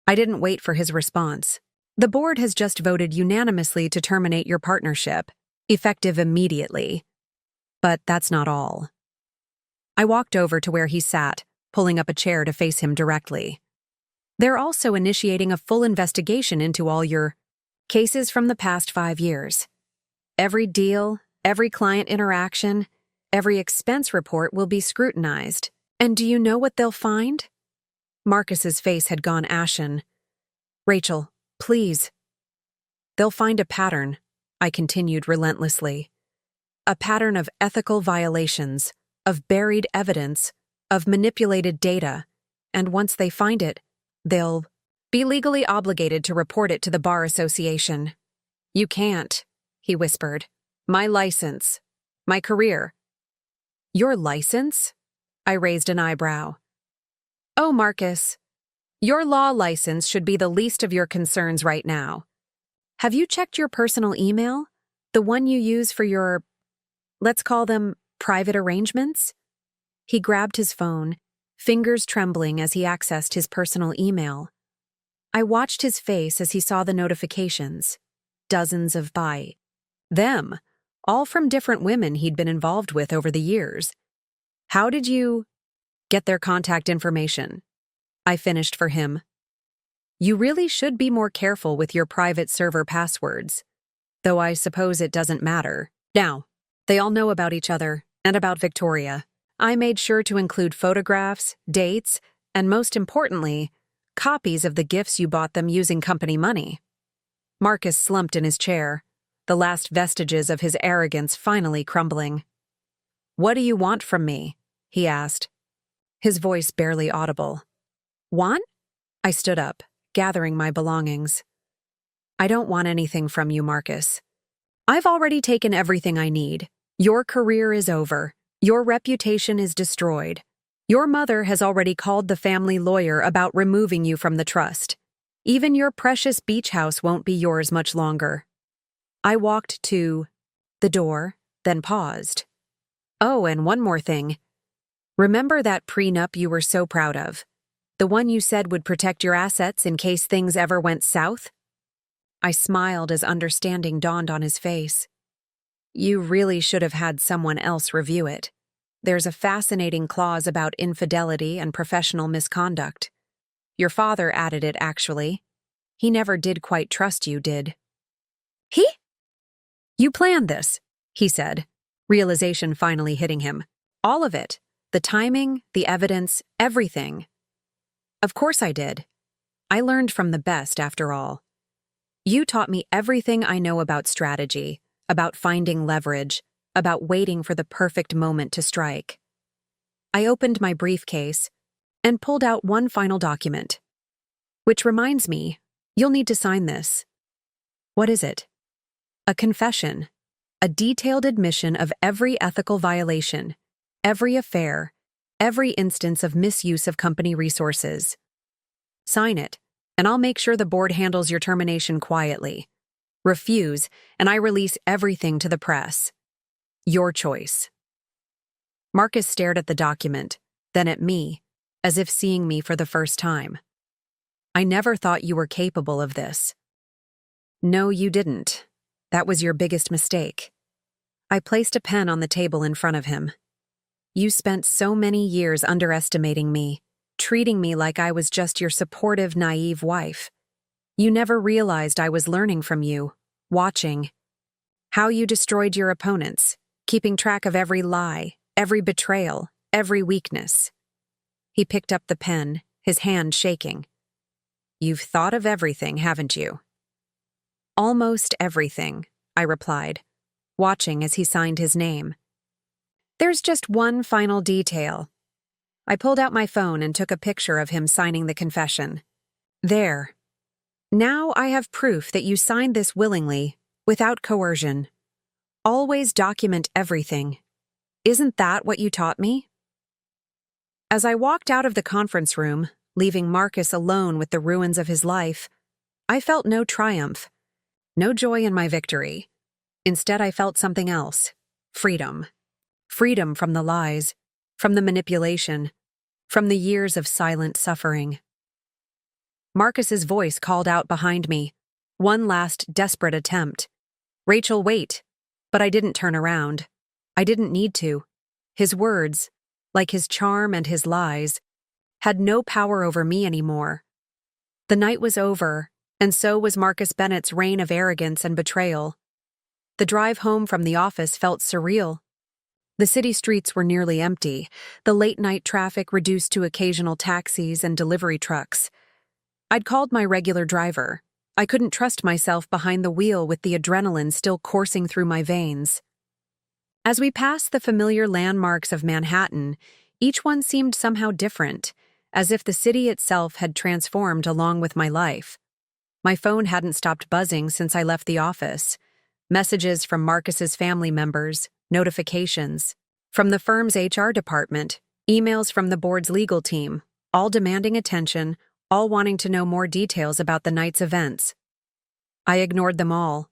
I didn't wait for his response. The board has just voted unanimously to terminate your partnership, effective immediately. But that's not all. I walked over to where he sat, pulling up a chair to face him directly. They're also initiating a full investigation into all your cases from the past 5 years. Every deal, every client interaction, every expense report will be scrutinized. And do you know what they'll find? Marcus's face had gone ashen. Rachel, please. They'll find a pattern, I continued relentlessly. A pattern of ethical violations, of buried evidence, of manipulated data, and once they find it, they'll be legally obligated to report it to the Bar Association. You can't, he whispered. My license. My career. Your license? I raised an eyebrow. Oh, Marcus, your law license should be the least of your concerns right now. Have you checked your personal email? The one you use for your, let's call them, private arrangements? He grabbed his phone, fingers trembling as he accessed his personal email. I watched his face as he saw the notifications. Dozens of by them, all from different women he'd been involved with over the years. How did you get their contact information? I finished for him. You really should be more careful with your private server passwords, though I suppose it doesn't matter. Now, they all know about each other and about Victoria. I made sure to include photographs, dates, and most importantly, copies of the gifts you bought them using company money. Marcus slumped in his chair, the last vestiges of his arrogance finally crumbling. What do you want from me? He asked, his voice barely audible. Want? I stood up, gathering my belongings. I don't want anything from you, Marcus. I've already taken everything I need. Your career is over. Your reputation is destroyed. Your mother has already called the family lawyer about removing you from the trust. Even your precious beach house won't be yours much longer. I walked to the door, then paused. Oh, and one more thing. Remember that prenup you were so proud of? The one you said would protect your assets in case things ever went south? I smiled as understanding dawned on his face. You really should have had someone else review it. There's a fascinating clause about infidelity and professional misconduct. Your father added it, actually. He never did quite trust you, did he? You planned this, he said, realization finally hitting him. All of it. The timing, the evidence, everything. Of course I did. I learned from the best, after all. You taught me everything I know about strategy, about finding leverage, about waiting for the perfect moment to strike. I opened my briefcase and pulled out one final document. Which reminds me, you'll need to sign this. What is it? A confession. A detailed admission of every ethical violation, every affair, every instance of misuse of company resources. Sign it, and I'll make sure the board handles your termination quietly. Refuse, and I release everything to the press. Your choice. Marcus stared at the document, then at me, as if seeing me for the first time. I never thought you were capable of this. No, you didn't. That was your biggest mistake. I placed a pen on the table in front of him. You spent so many years underestimating me, treating me like I was just your supportive, naive wife. You never realized I was learning from you, watching. How you destroyed your opponents, keeping track of every lie, every betrayal, every weakness. He picked up the pen, his hand shaking. You've thought of everything, haven't you? Almost everything, I replied, watching as he signed his name. There's just one final detail. I pulled out my phone and took a picture of him signing the confession. There. Now I have proof that you signed this willingly, without coercion. Always document everything. Isn't that what you taught me? As I walked out of the conference room, leaving Marcus alone with the ruins of his life, I felt no triumph, no joy in my victory. Instead, I felt something else. Freedom. Freedom from the lies, from the manipulation, from the years of silent suffering. Marcus's voice called out behind me. One last desperate attempt. Rachel, wait. But I didn't turn around. I didn't need to. His words, like his charm and his lies, had no power over me anymore. The night was over, and so was Marcus Bennett's reign of arrogance and betrayal. The drive home from the office felt surreal. The city streets were nearly empty, the late-night traffic reduced to occasional taxis and delivery trucks. I'd called my regular driver. I couldn't trust myself behind the wheel with the adrenaline still coursing through my veins. As we passed the familiar landmarks of Manhattan, each one seemed somehow different, as if the city itself had transformed along with my life. My phone hadn't stopped buzzing since I left the office. Messages from Marcus's family members, notifications from the firm's HR department, emails from the board's legal team, all demanding attention, all wanting to know more details about the night's events. I ignored them all.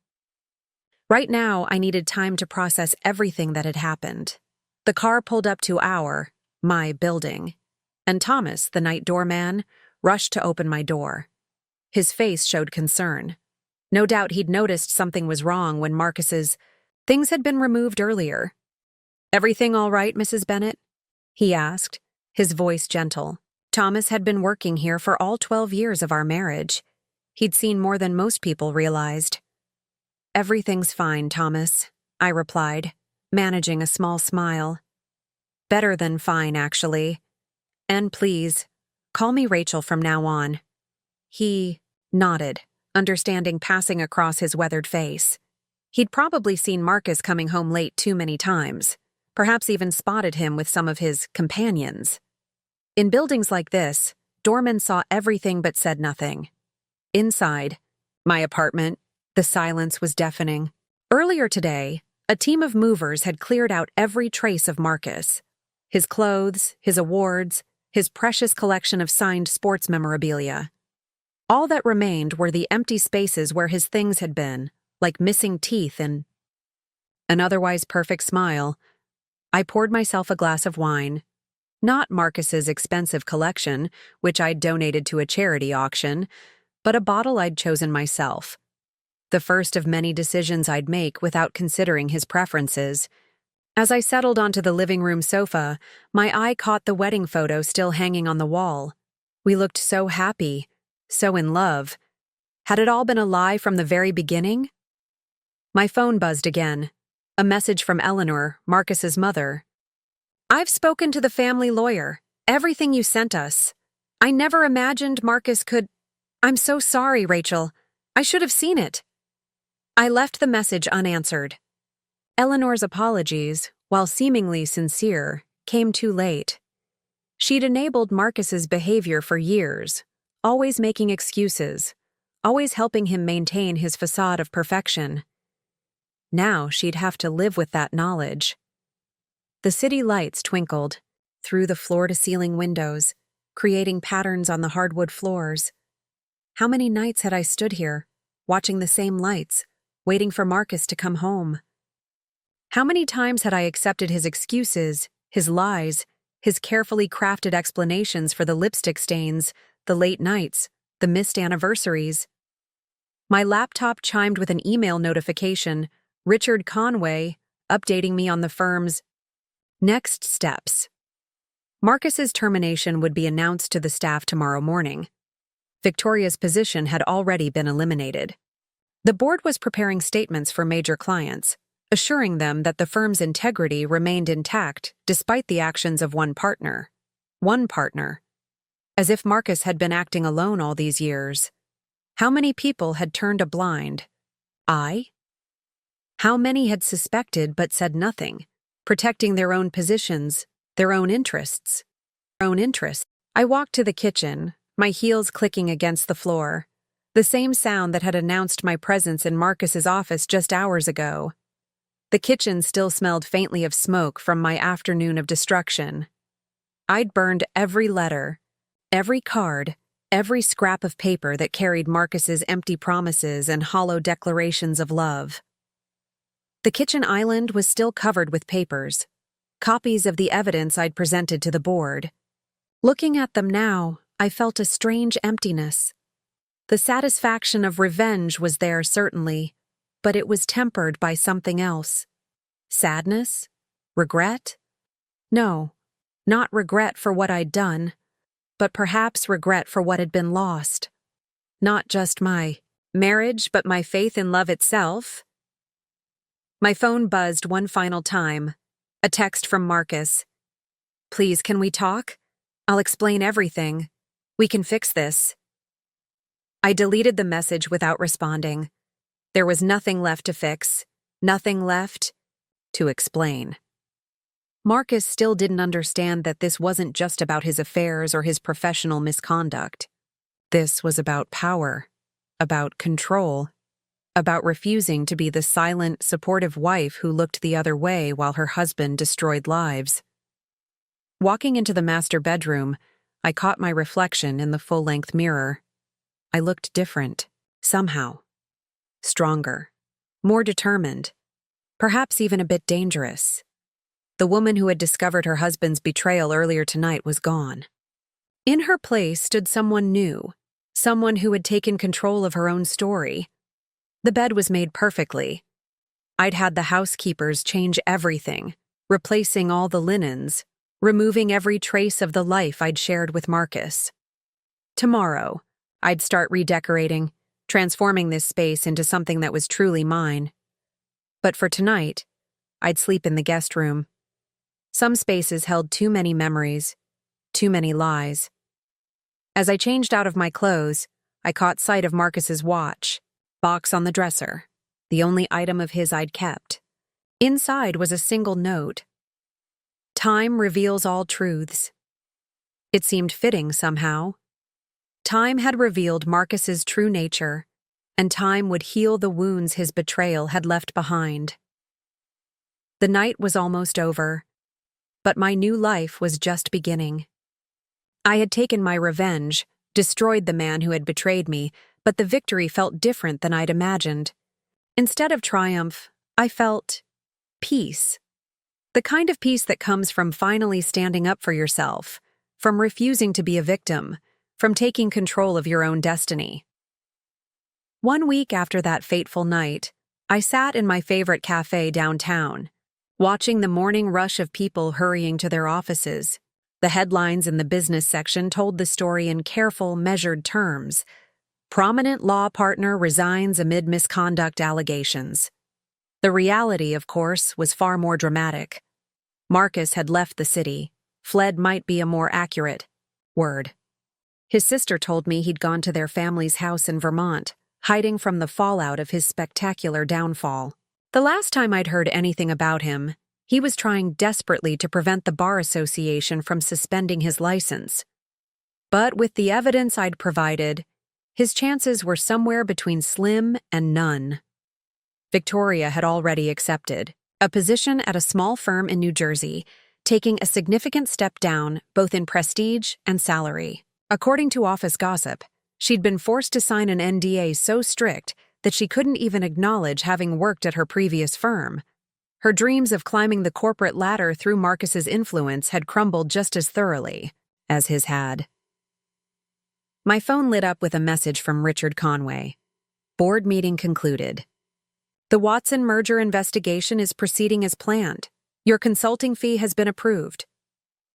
Right now, I needed time to process everything that had happened. The car pulled up to my building, and Thomas, the night doorman, rushed to open my door. His face showed concern. No doubt he'd noticed something was wrong when Marcus's things had been removed earlier. Everything all right, Mrs. Bennett? He asked, his voice gentle. Thomas had been working here for all 12 years of our marriage. He'd seen more than most people realized. Everything's fine, Thomas, I replied, managing a small smile. Better than fine, actually. And please, call me Rachel from now on. He nodded, understanding passing across his weathered face. He'd probably seen Marcus coming home late too many times, perhaps even spotted him with some of his companions. In buildings like this, doormen saw everything but said nothing. Inside, my apartment, the silence was deafening. Earlier today, a team of movers had cleared out every trace of Marcus. His clothes, his awards, his precious collection of signed sports memorabilia. All that remained were the empty spaces where his things had been, like missing teeth and an otherwise perfect smile. I poured myself a glass of wine. Not Marcus's expensive collection, which I'd donated to a charity auction, but a bottle I'd chosen myself. The first of many decisions I'd make without considering his preferences. As I settled onto the living room sofa, my eye caught the wedding photo still hanging on the wall. We looked so happy, so in love. Had it all been a lie from the very beginning? My phone buzzed again. A message from Eleanor, Marcus's mother. I've spoken to the family lawyer. Everything you sent us. I never imagined Marcus could... I'm so sorry, Rachel. I should have seen it. I left the message unanswered. Eleanor's apologies, while seemingly sincere, came too late. She'd enabled Marcus's behavior for years, always making excuses, always helping him maintain his facade of perfection. Now she'd have to live with that knowledge. The city lights twinkled through the floor-to-ceiling windows, creating patterns on the hardwood floors. How many nights had I stood here, watching the same lights, waiting for Marcus to come home? How many times had I accepted his excuses, his lies, his carefully crafted explanations for the lipstick stains, the late nights, the missed anniversaries? My laptop chimed with an email notification, Richard Conway, updating me on the firm's next steps. Marcus's termination would be announced to the staff tomorrow morning. Victoria's position had already been eliminated. The board was preparing statements for major clients, assuring them that the firm's integrity remained intact despite the actions of one partner. One partner. As if Marcus had been acting alone all these years. How many people had turned a blind, I? How many had suspected but said nothing, protecting their own positions, their own interests? I walked to the kitchen, my heels clicking against the floor, the same sound that had announced my presence in Marcus's office just hours ago. The kitchen still smelled faintly of smoke from my afternoon of destruction. I'd burned every letter, every card, every scrap of paper that carried Marcus's empty promises and hollow declarations of love. The kitchen island was still covered with papers, copies of the evidence I'd presented to the board. Looking at them now, I felt a strange emptiness. The satisfaction of revenge was there, certainly, but it was tempered by something else. Sadness? Regret? No, not regret for what I'd done, but perhaps regret for what had been lost. Not just my marriage, but my faith in love itself. My phone buzzed one final time. A text from Marcus. "Please, can we talk? I'll explain everything. We can fix this." I deleted the message without responding. There was nothing left to fix, nothing left to explain. Marcus still didn't understand that this wasn't just about his affairs or his professional misconduct. This was about power, about control, about refusing to be the silent, supportive wife who looked the other way while her husband destroyed lives. Walking into the master bedroom, I caught my reflection in the full-length mirror. I looked different, somehow. Stronger, more determined, perhaps even a bit dangerous. The woman who had discovered her husband's betrayal earlier tonight was gone. In her place stood someone new, someone who had taken control of her own story. The bed was made perfectly. I'd had the housekeepers change everything, replacing all the linens, removing every trace of the life I'd shared with Marcus. Tomorrow, I'd start redecorating, transforming this space into something that was truly mine. But for tonight, I'd sleep in the guest room. Some spaces held too many memories, too many lies. As I changed out of my clothes, I caught sight of Marcus's watch, box on the dresser, the only item of his I'd kept. Inside was a single note. "Time reveals all truths." It seemed fitting somehow. Time had revealed Marcus's true nature, and time would heal the wounds his betrayal had left behind. The night was almost over, but my new life was just beginning. I had taken my revenge, destroyed the man who had betrayed me, but the victory felt different than I'd imagined. Instead of triumph, I felt peace. The kind of peace that comes from finally standing up for yourself, from refusing to be a victim, from taking control of your own destiny. 1 week after that fateful night, I sat in my favorite cafe downtown, watching the morning rush of people hurrying to their offices. The headlines in the business section told the story in careful, measured terms. Prominent law partner resigns amid misconduct allegations. The reality, of course, was far more dramatic. Marcus had left the city. Fled might be a more accurate word. His sister told me he'd gone to their family's house in Vermont, hiding from the fallout of his spectacular downfall. The last time I'd heard anything about him, he was trying desperately to prevent the Bar Association from suspending his license. But with the evidence I'd provided, his chances were somewhere between slim and none. Victoria had already accepted a position at a small firm in New Jersey, taking a significant step down both in prestige and salary. According to office gossip, she'd been forced to sign an NDA so strict that she couldn't even acknowledge having worked at her previous firm. Her dreams of climbing the corporate ladder through Marcus's influence had crumbled just as thoroughly as his had. My phone lit up with a message from Richard Conway. Board meeting concluded. The Watson merger investigation is proceeding as planned. Your consulting fee has been approved.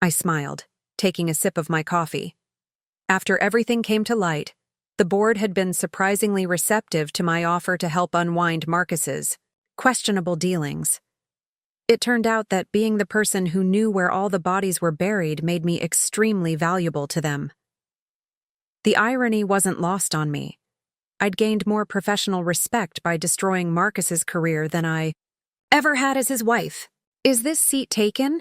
I smiled, taking a sip of my coffee. After everything came to light, the board had been surprisingly receptive to my offer to help unwind Marcus's questionable dealings. It turned out that being the person who knew where all the bodies were buried made me extremely valuable to them. The irony wasn't lost on me. I'd gained more professional respect by destroying Marcus's career than I ever had as his wife. Is this seat taken?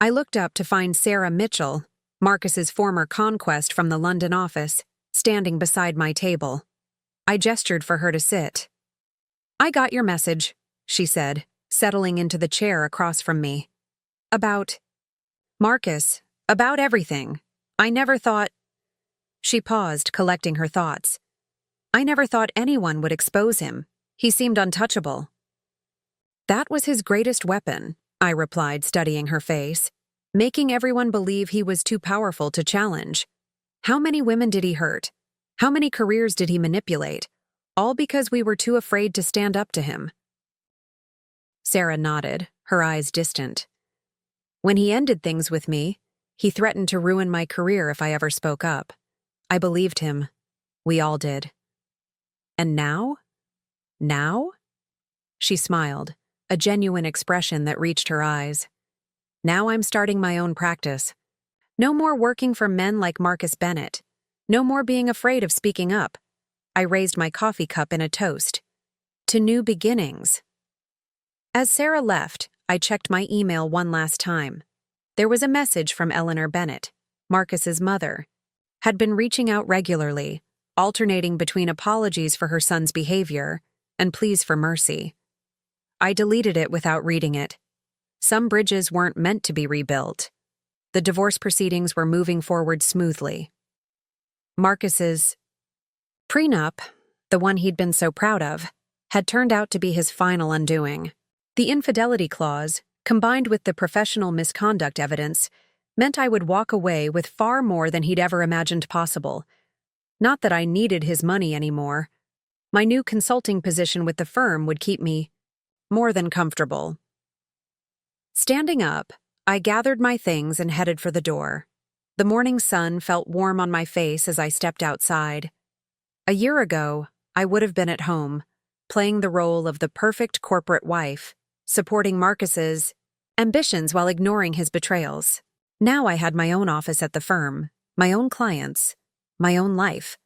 I looked up to find Sarah Mitchell, Marcus's former conquest from the London office, standing beside my table. I gestured for her to sit. I got your message, she said, settling into the chair across from me. About Marcus, about everything. I never thought. She paused, collecting her thoughts. I never thought anyone would expose him. He seemed untouchable. That was his greatest weapon, I replied, studying her face, making everyone believe he was too powerful to challenge. How many women did he hurt? How many careers did he manipulate? All because we were too afraid to stand up to him. Sarah nodded, her eyes distant. When he ended things with me, he threatened to ruin my career if I ever spoke up. I believed him. We all did. And now? Now? She smiled, a genuine expression that reached her eyes. Now I'm starting my own practice. No more working for men like Marcus Bennett. No more being afraid of speaking up. I raised my coffee cup in a toast. To new beginnings. As Sarah left, I checked my email one last time. There was a message from Eleanor Bennett, Marcus's mother. Had been reaching out regularly, alternating between apologies for her son's behavior and pleas for mercy. I deleted it without reading it. Some bridges weren't meant to be rebuilt. The divorce proceedings were moving forward smoothly. Marcus's prenup, the one he'd been so proud of, had turned out to be his final undoing. The infidelity clause, combined with the professional misconduct evidence, meant I would walk away with far more than he'd ever imagined possible. Not that I needed his money anymore. My new consulting position with the firm would keep me more than comfortable. Standing up, I gathered my things and headed for the door. The morning sun felt warm on my face as I stepped outside. A year ago, I would have been at home, playing the role of the perfect corporate wife, supporting Marcus's ambitions while ignoring his betrayals. Now I had my own office at the firm, my own clients, my own life.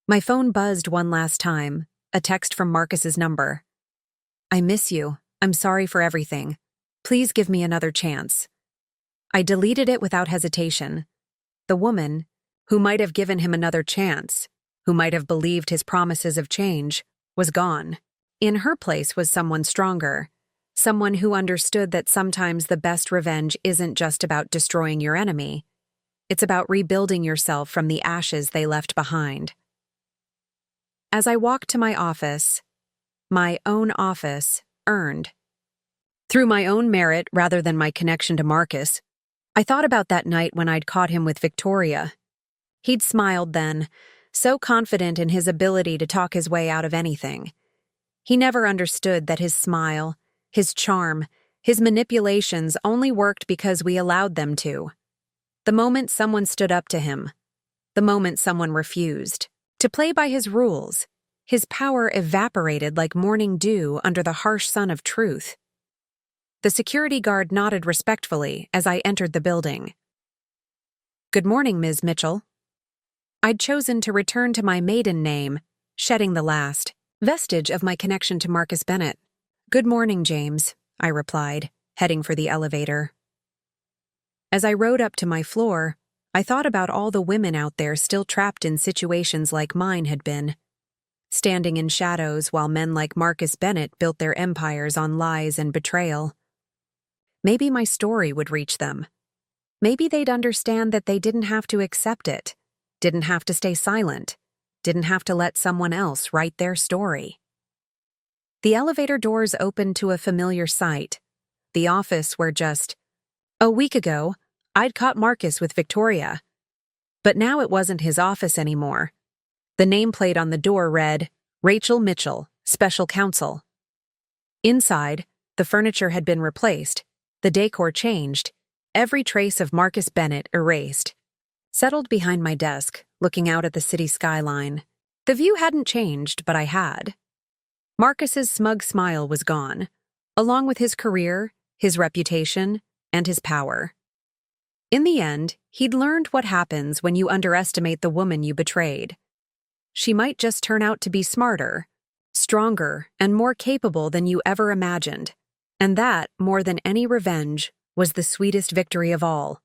My phone buzzed one last time, a text from Marcus's number. I miss you. I'm sorry for everything. Please give me another chance. I deleted it without hesitation. The woman, who might have given him another chance, who might have believed his promises of change, was gone. In her place was someone stronger, someone who understood that sometimes the best revenge isn't just about destroying your enemy. It's about rebuilding yourself from the ashes they left behind. As I walked to my office, my own office, earned. Through my own merit rather than my connection to Marcus, I thought about that night when I'd caught him with Victoria. He'd smiled then, so confident in his ability to talk his way out of anything. He never understood that his smile, his charm, his manipulations only worked because we allowed them to. The moment someone stood up to him, the moment someone refused to play by his rules, his power evaporated like morning dew under the harsh sun of truth. The security guard nodded respectfully as I entered the building. Good morning, Ms. Mitchell. I'd chosen to return to my maiden name, shedding the last vestige of my connection to Marcus Bennett. Good morning, James, I replied, heading for the elevator. As I rode up to my floor, I thought about all the women out there still trapped in situations like mine had been, standing in shadows while men like Marcus Bennett built their empires on lies and betrayal. Maybe my story would reach them. Maybe they'd understand that they didn't have to accept it, didn't have to stay silent, didn't have to let someone else write their story. The elevator doors opened to a familiar sight, the office where just a week ago I'd caught Marcus with Victoria. But now it wasn't his office anymore. The nameplate on the door read, Rachel Mitchell, Special Counsel. Inside, the furniture had been replaced, the decor changed, every trace of Marcus Bennett erased. Settled behind my desk, looking out at the city skyline. The view hadn't changed, but I had. Marcus's smug smile was gone, along with his career, his reputation, and his power. In the end, he'd learned what happens when you underestimate the woman you betrayed. she might just turn out to be smarter, stronger, and more capable than you ever imagined. And that, more than any revenge, was the sweetest victory of all.